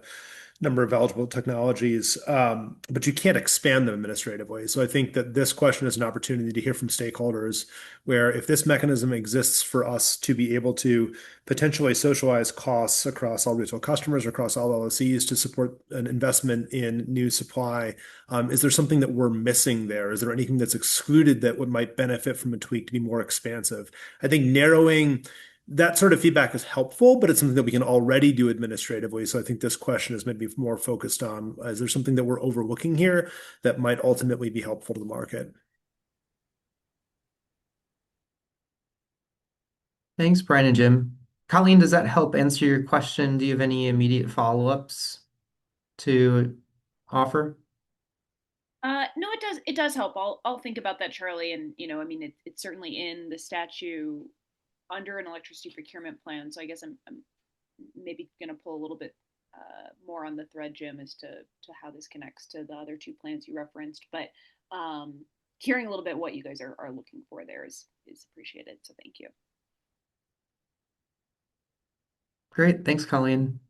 number of eligible technologies. But you can't expand them administratively. So I think that this question is an opportunity to hear from stakeholders where if this mechanism exists for us to be able to potentially socialize costs across all retail customers, across all LSEs to support an investment in new supply. Is there something that we're missing there? Is there anything that's excluded that would might benefit from a tweak to be more expansive? I think narrowing that sort of feedback is helpful, but it's something that we can already do administratively. So I think this question is maybe more focused on, is there something that we're overlooking here that might ultimately be helpful to the market? Thanks, Brian and Jim. Colleen, does that help answer your question? Do you have any immediate follow-ups to offer? No, it does. It does help. I'll think about that, Charlie. And I mean, it's certainly in the statute under an electricity procurement plan. So I guess I'm maybe going to pull a little bit more on the thread, Jim, as to how this connects to the other two plans you referenced. But hearing a little bit what you guys are looking for there is appreciated. So thank you. Great. Thanks, Colleen.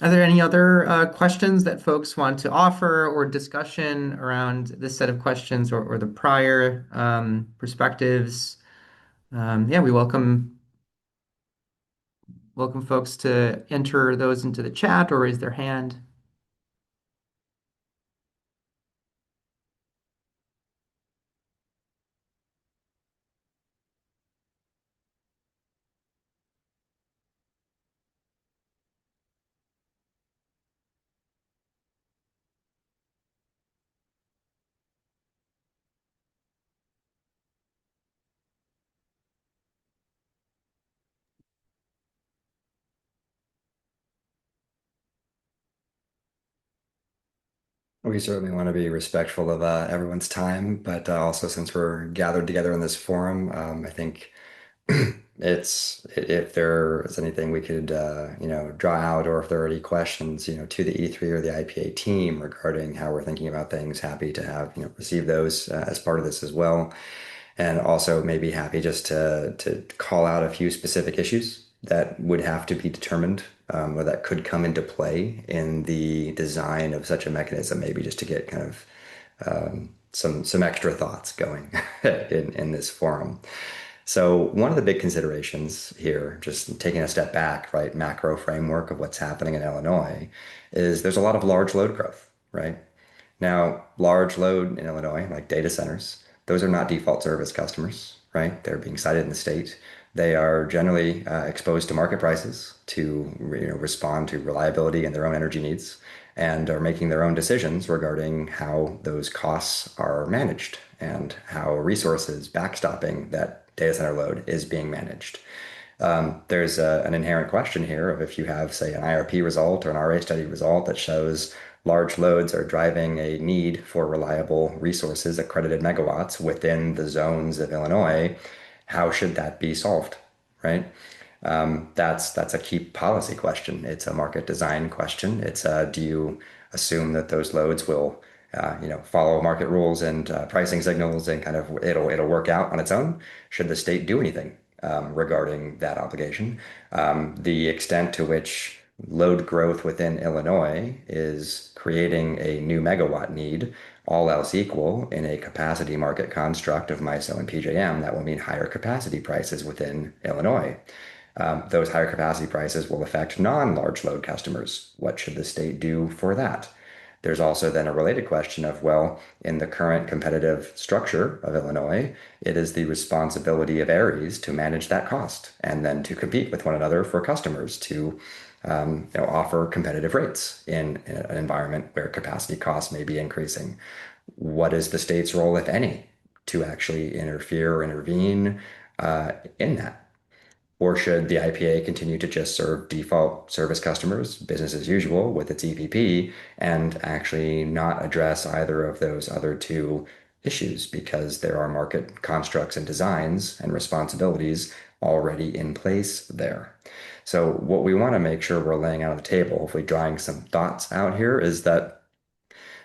Are there any other questions that folks want to offer or discussion around this set of questions or the prior perspectives? Yeah, we welcome folks to enter those into the chat or raise their hand. We certainly want to be respectful of everyone's time, but also since we're gathered together in this forum, I think if there is anything we could draw out, or if there are any questions to the E3 or the IPA team regarding how we're thinking about things, happy to have receive those as part of this as well. And also maybe happy just to call out a few specific issues that would have to be determined, or that could come into play in the design of such a mechanism, maybe just to get kind of some extra thoughts going in this forum. So one of the big considerations here, just taking a step back, right, macro framework of what's happening in Illinois, is there's a lot of large load growth, right? Now, large load in Illinois, like data centers, those are not default service customers, right? They're being cited in the state. They are generally exposed to market prices to respond to reliability and their own energy needs, and are making their own decisions regarding how those costs are managed and how resources backstopping that data center load is being managed. There's an inherent question here of if you have, say, an IRP result or an RA study result that shows large loads are driving a need for reliable resources, accredited megawatts within the zones of Illinois, how should that be solved, right? That's a key policy question. It's a market design question. It's do you assume that those loads will follow market rules and pricing signals, and kind of it'll work out on its own? Should the state do anything regarding that obligation? The extent to which load growth within Illinois is creating a new megawatt need, all else equal, in a capacity market construct of MISO and PJM, that will mean higher capacity prices within Illinois. Those higher capacity prices will affect non-large load customers. What should the state do for that? There's also then a related question of, well, in the current competitive structure of Illinois, it is the responsibility of Aries to manage that cost and then to compete with one another for customers to offer competitive rates in an environment where capacity costs may be increasing. What is the state's role, if any, to actually interfere or intervene in that? Or should the IPA continue to just serve default service customers, business as usual, with its EPP, and actually not address either of those other two issues because there are market constructs and designs and responsibilities already in place there? So, what we want to make sure we're laying out on the table, hopefully drawing some thoughts out here, is that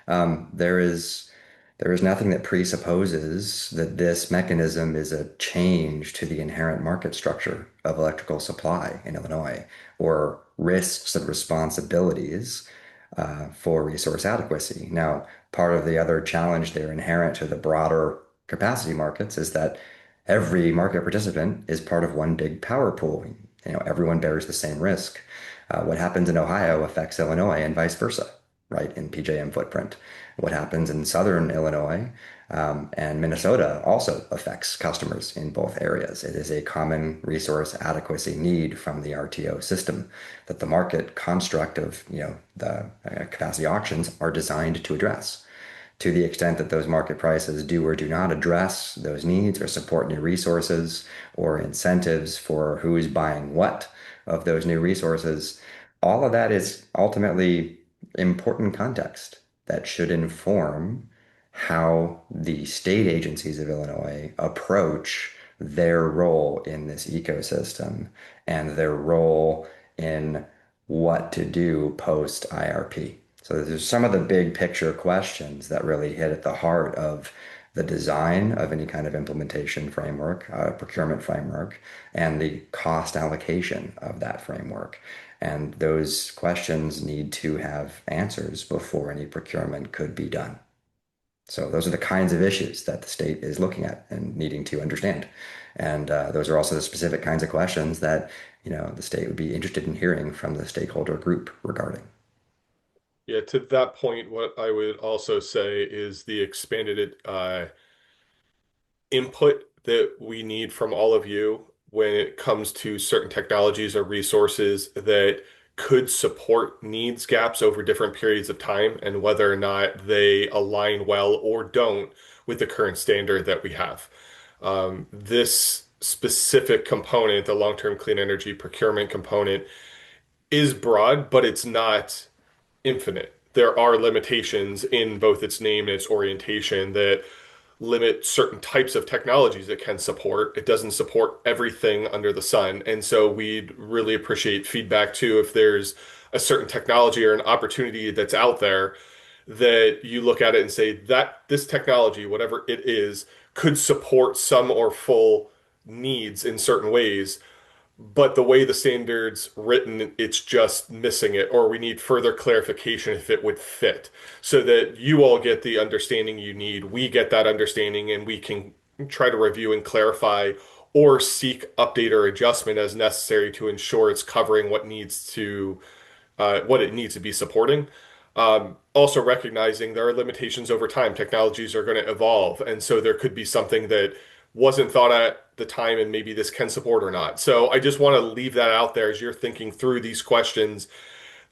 there is nothing that presupposes that this mechanism is a change to the inherent market structure of electrical supply in Illinois or risks and responsibilities for resource adequacy. Now, part of the other challenge there inherent to the broader capacity markets is that every market participant is part of one big power pool. Everyone bears the same risk. What happens in Ohio affects Illinois and vice versa, right, in PJM footprint. What happens in southern Illinois and Minnesota also affects customers in both areas. It is a common resource adequacy need from the RTO system that the market construct of the capacity auctions are designed to address. To the extent that those market prices do or do not address those needs or support new resources or incentives for who is buying what of those new resources, all of that is ultimately important context that should inform how the state agencies of Illinois approach their role in this ecosystem and their role in what to do post IRP. So there's some of the big picture questions that really hit at the heart of the design of any kind of implementation framework, procurement framework, and the cost allocation of that framework. And those questions need to have answers before any procurement could be done. So those are the kinds of issues that the state is looking at and needing to understand. And those are also the specific kinds of questions that, the state would be interested in hearing from the stakeholder group regarding. Yeah, to that point, what I would also say is the expanded input that we need from all of you when it comes to certain technologies or resources that could support needs gaps over different periods of time and whether or not they align well or don't with the current standard that we have. This specific component, the long-term clean energy procurement component, is broad, but it's not infinite. There are limitations in both its name and its orientation that limit certain types of technologies it can support. It doesn't support everything under the sun. And so we'd really appreciate feedback too if there's a certain technology or an opportunity that's out there that you look at it and say that this technology, whatever it is, could support some or full needs in certain ways, but the way the standard's written, it's just missing it, or we need further clarification if it would fit, so that you all get the understanding you need, we get that understanding, and we can try to review and clarify or seek update or adjustment as necessary to ensure it's covering what it needs to be supporting. Also recognizing there are limitations over time. Technologies are going to evolve, and so there could be something that wasn't thought at the time, and maybe this can support or not. So I just want to leave that out there as you're thinking through these questions.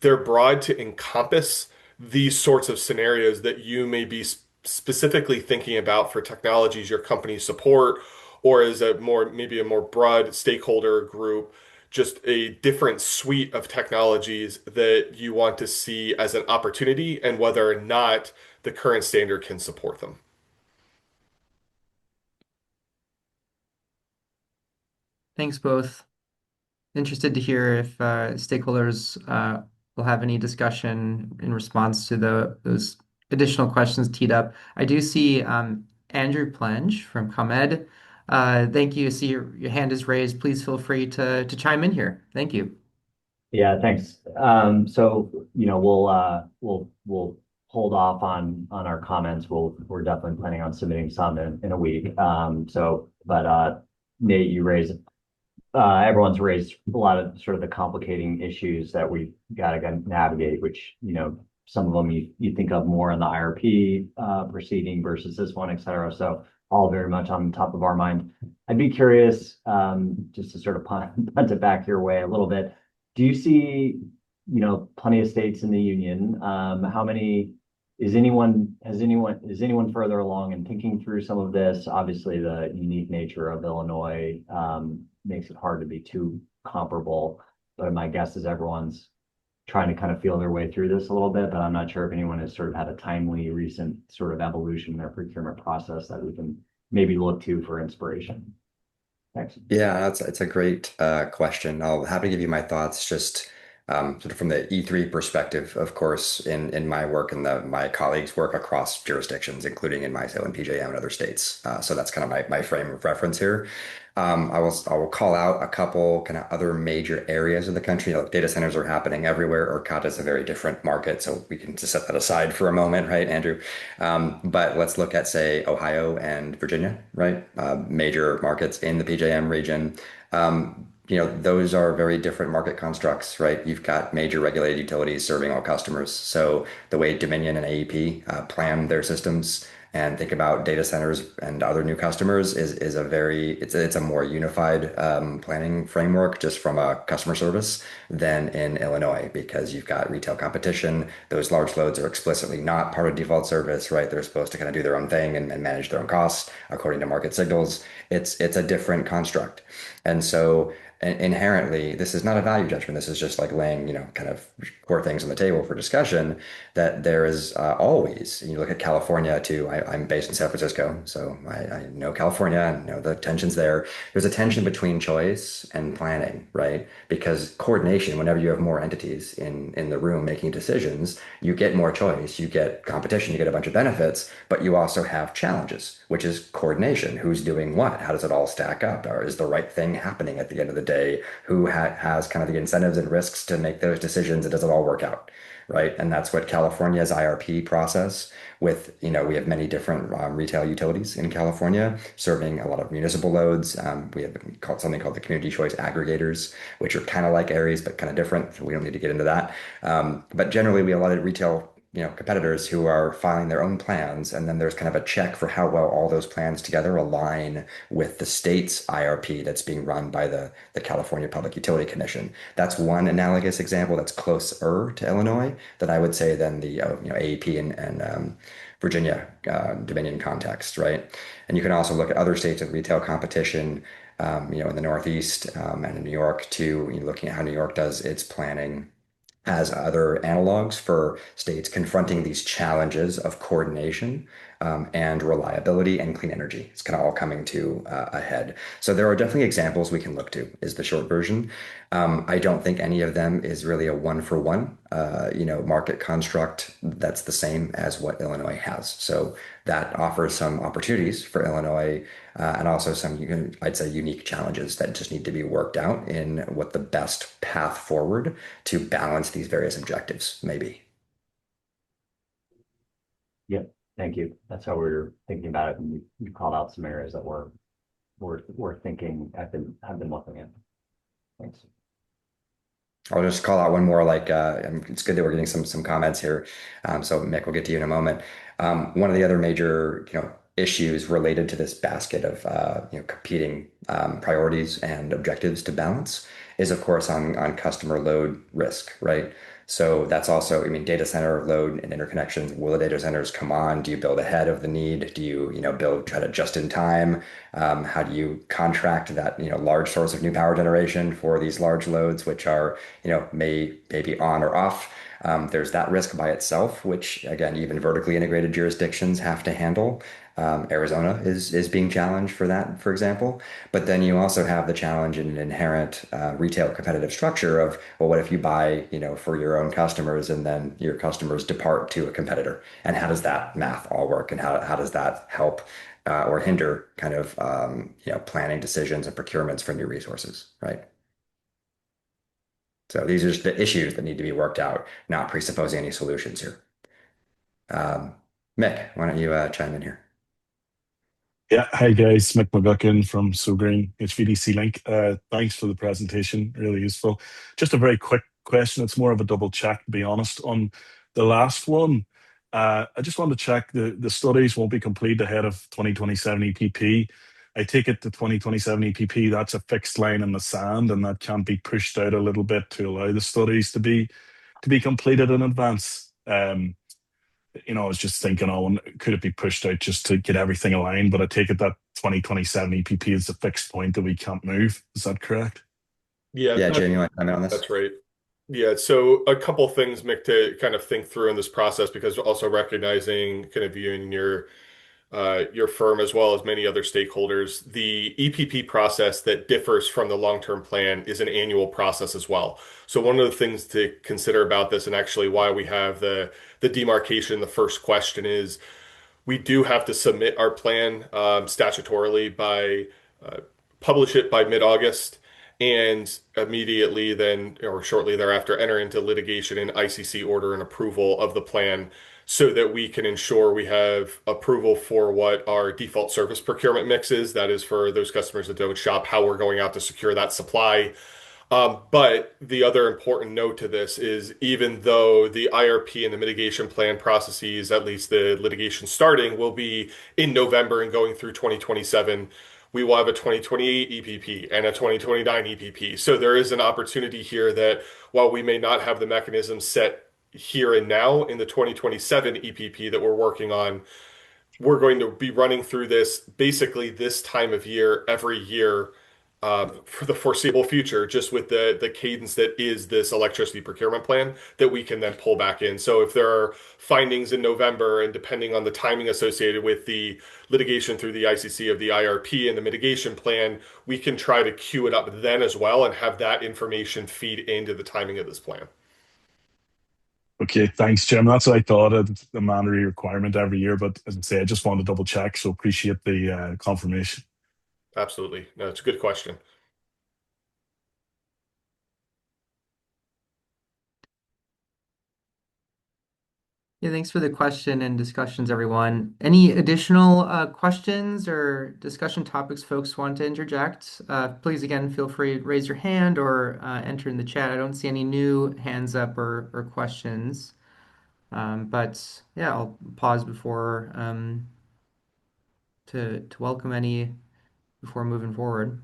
They're broad to encompass these sorts of scenarios that you may be specifically thinking about for technologies your company support, or as maybe a more broad stakeholder group, just a different suite of technologies that you want to see as an opportunity and whether or not the current standard can support them. Thanks both. Interested to hear if stakeholders will have any discussion in response to those additional questions teed up. I do see Andrew Plenge from ComEd. Thank you. I see your hand is raised. Please feel free to chime in here. Thank you. Yeah, thanks. So we'll hold off on our comments. We're definitely planning on submitting some in a week. But Nate, everyone's raised a lot of sort of the complicating issues that we've got to navigate, which some of them you think of more in the IRP proceeding versus this one, et cetera. So all very much on top of our mind. I'd be curious, just to sort of punt it back your way a little bit. Do you see plenty of states in the union. How many is anyone further along in thinking through some of this? Obviously, the unique nature of Illinois makes it hard to be too comparable, but my guess is everyone's trying to kind of feel their way through this a little bit, but I'm not sure if anyone has sort of had a timely recent sort of evolution in their procurement process that we can maybe look to for inspiration. Thanks. Yeah, it's a great question. I'll happy to give you my thoughts just sort of from the E3 perspective, of course, in my work and my colleagues' work across jurisdictions, including in MISO and PJM and other states. So that's kind of my frame of reference here. I will call out a couple kind of other major areas of the country. Like data centers are happening everywhere. ERCOT is a very different market, so we can just set that aside for a moment, right, Andrew? But let's look at, say, Ohio and Virginia, right? Major markets in the PJM region. Those are very different market constructs, right? You've got major regulated utilities serving all customers. So the way Dominion and AEP plan their systems and think about data centers and other new customers is it's a more unified planning framework just from a customer service than in Illinois because you've got retail competition. Those large loads are explicitly not part of default service, right? They're supposed to kind of do their own thing and manage their own costs according to market signals. It's a different construct. And so inherently, this is not a value judgment. This is just like laying, kind of core things on the table for discussion that there is always, and you look at California too. I'm based in San Francisco, so I know California and know the tensions there. There's a tension between choice and planning, right? Because coordination, whenever you have more entities in the room making decisions, you get more choice, you get competition, you get a bunch of benefits, but you also have challenges, which is coordination. Who's doing what? How does it all stack up? Or is the right thing happening at the end of the day? Who has kind of the incentives and risks to make those decisions, and does it all work out? Right. And that's what California's IRP process with, we have many different retail utilities in California serving a lot of municipal loads. We have something called the community choice aggregators, which are kind of like Aries, but kind of different. So we don't need to get into that. But generally, we have a lot of retail competitors who are filing their own plans, and then there's kind of a check for how well all those plans together align with the state's IRP that's being run by the California Public Utility Commission. That's one analogous example that's closer to Illinois that I would say than the AEP and Virginia Dominion context, right? And you can also look at other states with retail competition, in the Northeast and in New York too, looking at how New York does its planning as other analogs for states confronting these challenges of coordination and reliability and clean energy. It's kind of all coming to a head. So there are definitely examples we can look to, is the short version. I don't think any of them is really a one-for-one, market construct that's the same as what Illinois has. So that offers some opportunities for Illinois and also some, I'd say, unique challenges that just need to be worked out in what the best path forward to balance these various objectives may be. Yep. Thank you. That's how we're thinking about it. And you called out some areas that we're thinking have been looking at. Thanks. I'll just call out one more. It's good that we're getting some comments here. So Mick, we'll get to you in a moment. One of the other major, issues related to this basket of competing priorities and objectives to balance is, of course, on customer load risk, right? So that's also, data center load and interconnections. Will the data centers come on? Do you build ahead of the need? Do you, build try to just in time? How do you contract that, large source of new power generation for these large loads, which are, may be on or off? There's that risk by itself, which again, even vertically integrated jurisdictions have to handle. Arizona is being challenged for that, for example. But then you also have the challenge in an inherent retail competitive structure of, well, what if you buy, for your own customers and then your customers depart to a competitor? And how does that math all work? And how does that help or hinder kind of, planning decisions and procurements for new resources, right? So these are just the issues that need to be worked out, not presupposing any solutions here. Mick, why don't you chime in here? Yeah, hi guys, Mick McGuckin from SoGreen HVDC Link. Thanks for the presentation, really useful. Just a very quick question. It's more of a double check, to be honest. On the last one, I just want to check the studies won't be complete ahead of 2027 EPP. I take it the 2027 EPP, that's a fixed line in the sand and that can't be pushed out a little bit to allow the studies to be to be completed in advance. I was just thinking, oh, could it be pushed out just to get everything aligned? But I take it that 2027 EPP is a fixed point that we can't move. Is that correct? Yeah, Yeah, Jim, you want to comment on this? that's right. Yeah, so a couple things, Mick, to kind of think through in this process, because also recognizing kind of you and your firm as well as many other stakeholders, the EPP process that differs from the long-term plan is an annual process as well. So one of the things to consider about this, and actually why we have the demarcation, the first question is we do have to submit our plan statutorily by uh, publish it by mid-August, and immediately then or shortly thereafter enter into litigation and ICC order and approval of the plan so that we can ensure we have approval for what our default service procurement mix is. That is for those customers that don't shop, how we're going out to secure that supply. But the other important note to this is even though the IRP and the mitigation plan processes, at least the litigation starting, will be in November and going through 2027, we will have a 2028 EPP and a 2029 EPP. So there is an opportunity here that while we may not have the mechanism set here and now in the 2027 EPP that we're working on, we're going to be running through this basically this time of year every year for the foreseeable future, just with the cadence that is this electricity procurement plan that we can then pull back in. So if there are findings in November, and depending on the timing associated with the litigation through the ICC of the IRP and the mitigation plan, we can try to queue it up then as well and have that information feed into the timing of this plan. Okay, thanks, Jim. That's what I thought. It's a mandatory requirement every year, but as I say, I just wanted to double check. So appreciate the confirmation. Absolutely. No, it's a good question. Yeah, thanks for the question and discussions, everyone. Any additional questions or discussion topics folks want to interject? Please, again, feel free to raise your hand or enter in the chat. I don't see any new hands up or questions. But yeah, I'll pause before to welcome any before moving forward.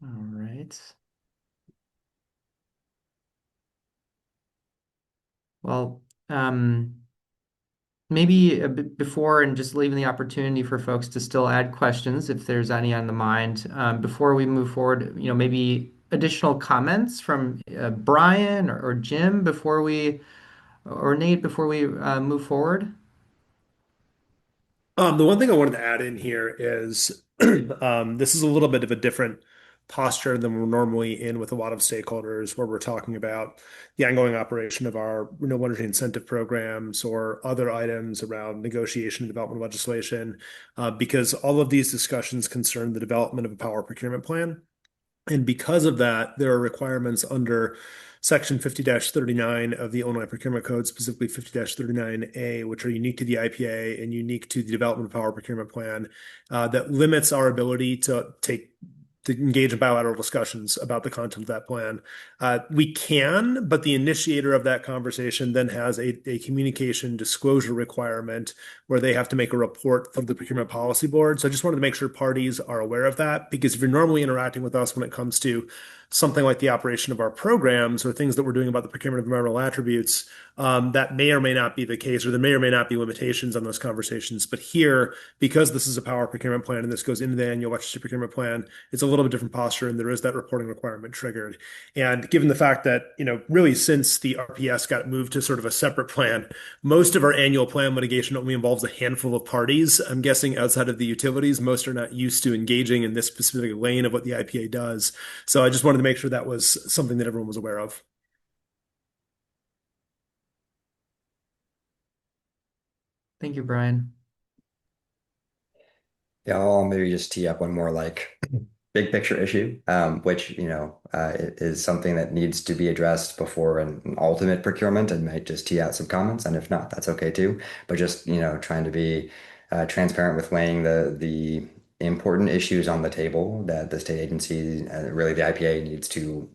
All right. Well, maybe a bit before and just leaving the opportunity for folks to still add questions if there's any on the mind. Before we move forward, maybe additional comments from Brian or Jim or Nate before we move forward. The one thing I wanted to add in here is this is a little bit of a different posture than we're normally in with a lot of stakeholders, where we're talking about the ongoing operation of our renewable energy incentive programs or other items around negotiation and development legislation, because all of these discussions concern the development of a power procurement plan. And because of that, there are requirements under Section 50-39 of the Illinois Procurement Code, specifically 50-39A, which are unique to the IPA and unique to the development of power procurement plan, that limits our ability to engage in bilateral discussions about the content of that plan. We can, but the initiator of that conversation then has a communication disclosure requirement where they have to make a report from the procurement policy board. So I just wanted to make sure parties are aware of that, because if you're normally interacting with us when it comes to something like the operation of our programs or things that we're doing about the procurement of environmental attributes, that may or may not be the case, or there may or may not be limitations on those conversations. But here, because this is a power procurement plan and this goes into the annual electricity procurement plan, it's a little bit different posture, and there is that reporting requirement triggered. And given the fact that, really since the RPS got moved to sort of a separate plan, most of our annual plan litigation only involves a handful of parties. I'm guessing outside of the utilities, most are not used to engaging in this specific lane of what the IPA does. So I just wanted to make sure that was something that everyone was aware of. Thank you, Brian. Yeah, I'll maybe just tee up one more big picture issue, which is something that needs to be addressed before an ultimate procurement, and might just tee out some comments, and if not, that's okay too. But just trying to be transparent with weighing the important issues on the table that the state agency, really the IPA, needs to,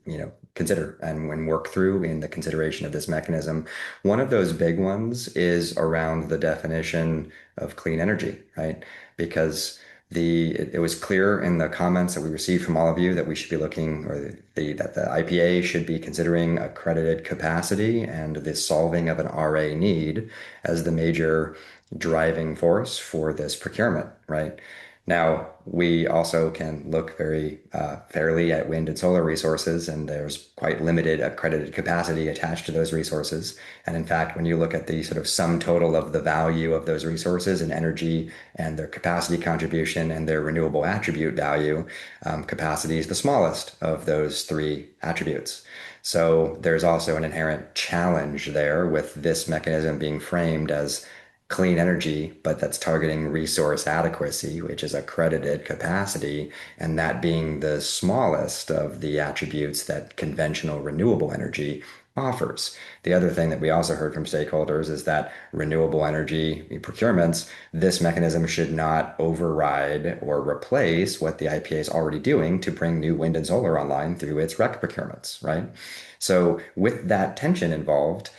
consider and work through in the consideration of this mechanism. One of those big ones is around the definition of clean energy, right? Because it was clear in the comments that we received from all of you that we should be looking, or that the IPA should be considering accredited capacity and the solving of an RA need as the major driving force for this procurement, right? Now, we also can look very fairly at wind and solar resources, and there's quite limited accredited capacity attached to those resources. And in fact, when you look at the sort of sum total of the value of those resources and energy and their capacity contribution and their renewable attribute value, capacity is the smallest of those three attributes. So there's also an inherent challenge there with this mechanism being framed as clean energy, but that's targeting resource adequacy, which is accredited capacity, and that being the smallest of the attributes that conventional renewable energy offers. The other thing that we also heard from stakeholders is that renewable energy procurements, this mechanism should not override or replace what the IPA is already doing to bring new wind and solar online through its REC procurements, right? So with that tension involved,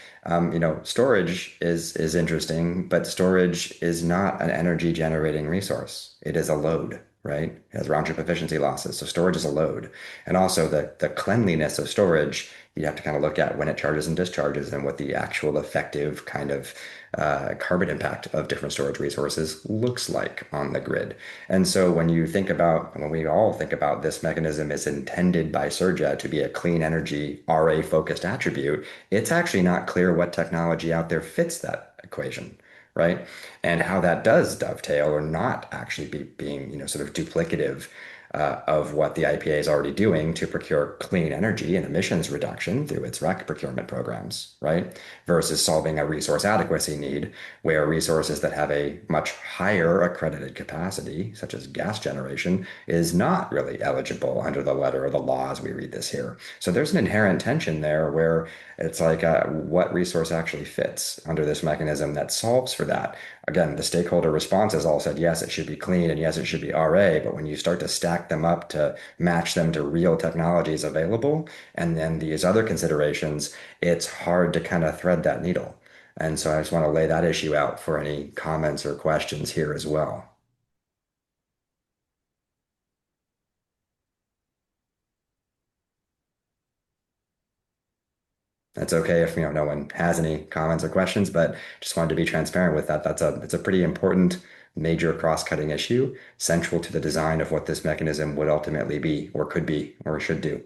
storage is interesting, but storage is not an energy generating resource. It is a load, right? It has round trip efficiency losses. So storage is a load. And also the cleanliness of storage, you have to kind of look at when it charges and discharges and what the actual effective kind of carbon impact of different storage resources looks like on the grid. And so when we all think about this mechanism is intended by Surja to be a clean energy RA focused attribute, it's actually not clear what technology out there fits that equation, right? And how that does dovetail or not actually being, sort of duplicative of what the IPA is already doing to procure clean energy and emissions reduction through its REC procurement programs, right? Versus solving a resource adequacy need where resources that have a much higher accredited capacity, such as gas generation, is not really eligible under the letter of the law as we read this here. So there's an inherent tension there where it's like what resource actually fits under this mechanism that solves for that. Again, the stakeholder responses all said, yes, it should be clean and yes, it should be RA. But when you start to stack them up to match them to real technologies available, and then these other considerations, it's hard to kind of thread that needle. And so I just want to lay that issue out for any comments or questions here as well. That's okay if no one has any comments or questions, but just wanted to be transparent with that. It's a pretty important major cross-cutting issue, central to the design of what this mechanism would ultimately be, or could be, or should do.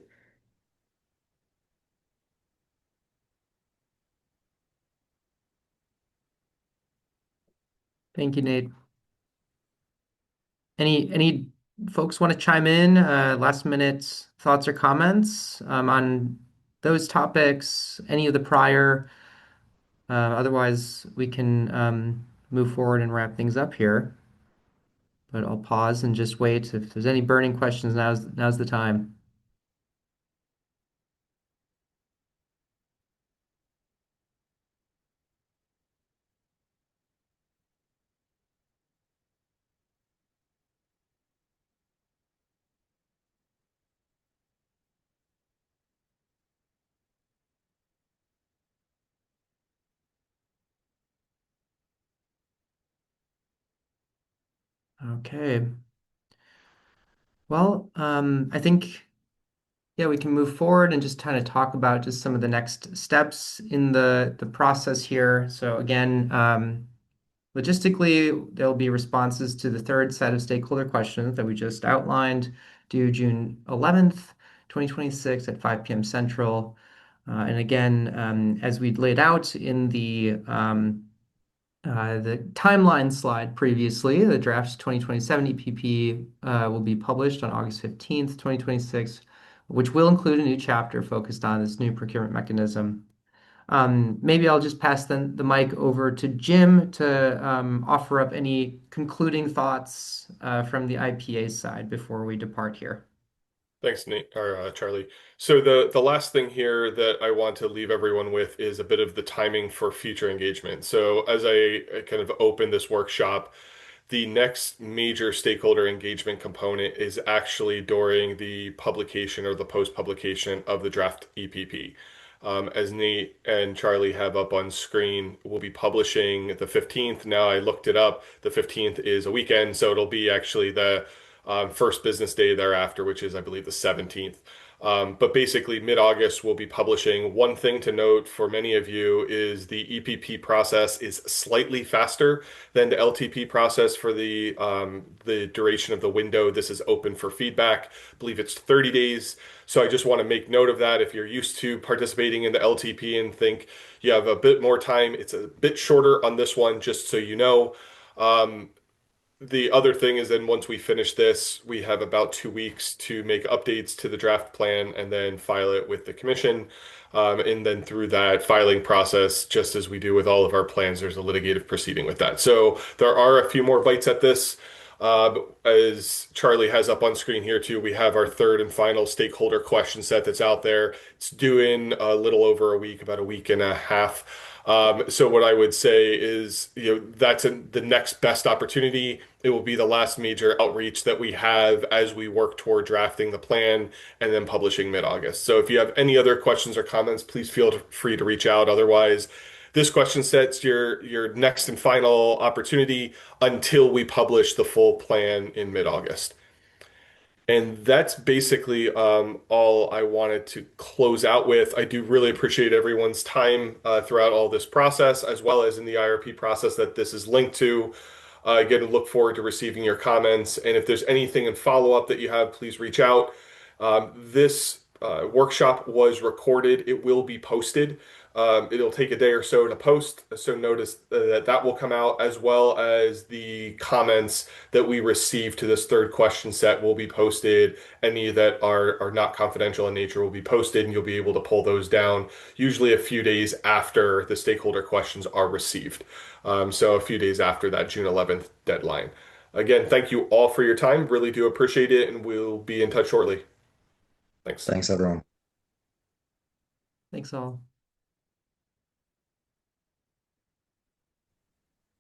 Thank you, Nate. Any folks want to chime in? Last minute thoughts or comments on those topics? Any of the prior? Otherwise, we can move forward and wrap things up here. But I'll pause and just wait. If there's any burning questions, now's the time. Okay. Well, I think yeah, we can move forward and just kind of talk about just some of the next steps in the process here. So again, logistically, there'll be responses to the third set of stakeholder questions that we just outlined, due June 11th, 2026 at 5 p.m. Central. And again, as we'd laid out in the timeline slide previously, the draft 2027 EPP will be published on August 15th, 2026, which will include a new chapter focused on this new procurement mechanism. Maybe I'll just pass the mic over to Jim to offer up any concluding thoughts from the IPA side before we depart here. Thanks, Nate or Charlie. So the last thing here that I want to leave everyone with is a bit of the timing for future engagement. So as I kind of open this workshop, The next major stakeholder engagement component is actually during the publication or the post-publication of the draft EPP. As Nate and Charlie have up on screen, we'll be publishing the 15th. Now I looked it up. The 15th is a weekend, so it'll be actually the first business day thereafter, which is, I believe, the 17th. But basically, mid-August, we'll be publishing. One thing to note for many of you is the EPP process is slightly faster than the LTP process for the duration of the window. This is open for feedback. I believe it's 30 days. So I just want to make note of that. If you're used to participating in the LTP and think you have a bit more time, it's a bit shorter on this one, just so you know. Um, the other thing is then once we finish this, we have about 2 weeks to make updates to the draft plan and then file it with the commission. And then through that filing process, just as we do with all of our plans, there's a litigative proceeding with that. So there are a few more bites at this. As Charlie has up on screen here too, we have our third and final stakeholder question set that's out there. It's due in a little over a week, about a week and a half. So what I would say is, that's the next best opportunity. It will be the last major outreach that we have as we work toward drafting the plan and then publishing mid-August. So if you have any other questions or comments, please feel free to reach out. Otherwise, this question set's your next and final opportunity until we publish the full plan in mid-August. And that's basically all I wanted to close out with. I do really appreciate everyone's time throughout all this process, as well as in the IRP process that this is linked to. Again, look forward to receiving your comments. And if there's anything in follow-up that you have, please reach out. This workshop was recorded. It will be posted. It'll take a day or so to post, so notice that that will come out, as well as the comments that we receive to this third question set will be posted. Any that are not confidential in nature will be posted, and you'll be able to pull those down usually a few days after the stakeholder questions are received. So a few days after that June 11th deadline. Again, thank you all for your time. Really do appreciate it, and we'll be in touch shortly. Thanks. Thanks, everyone. Thanks all.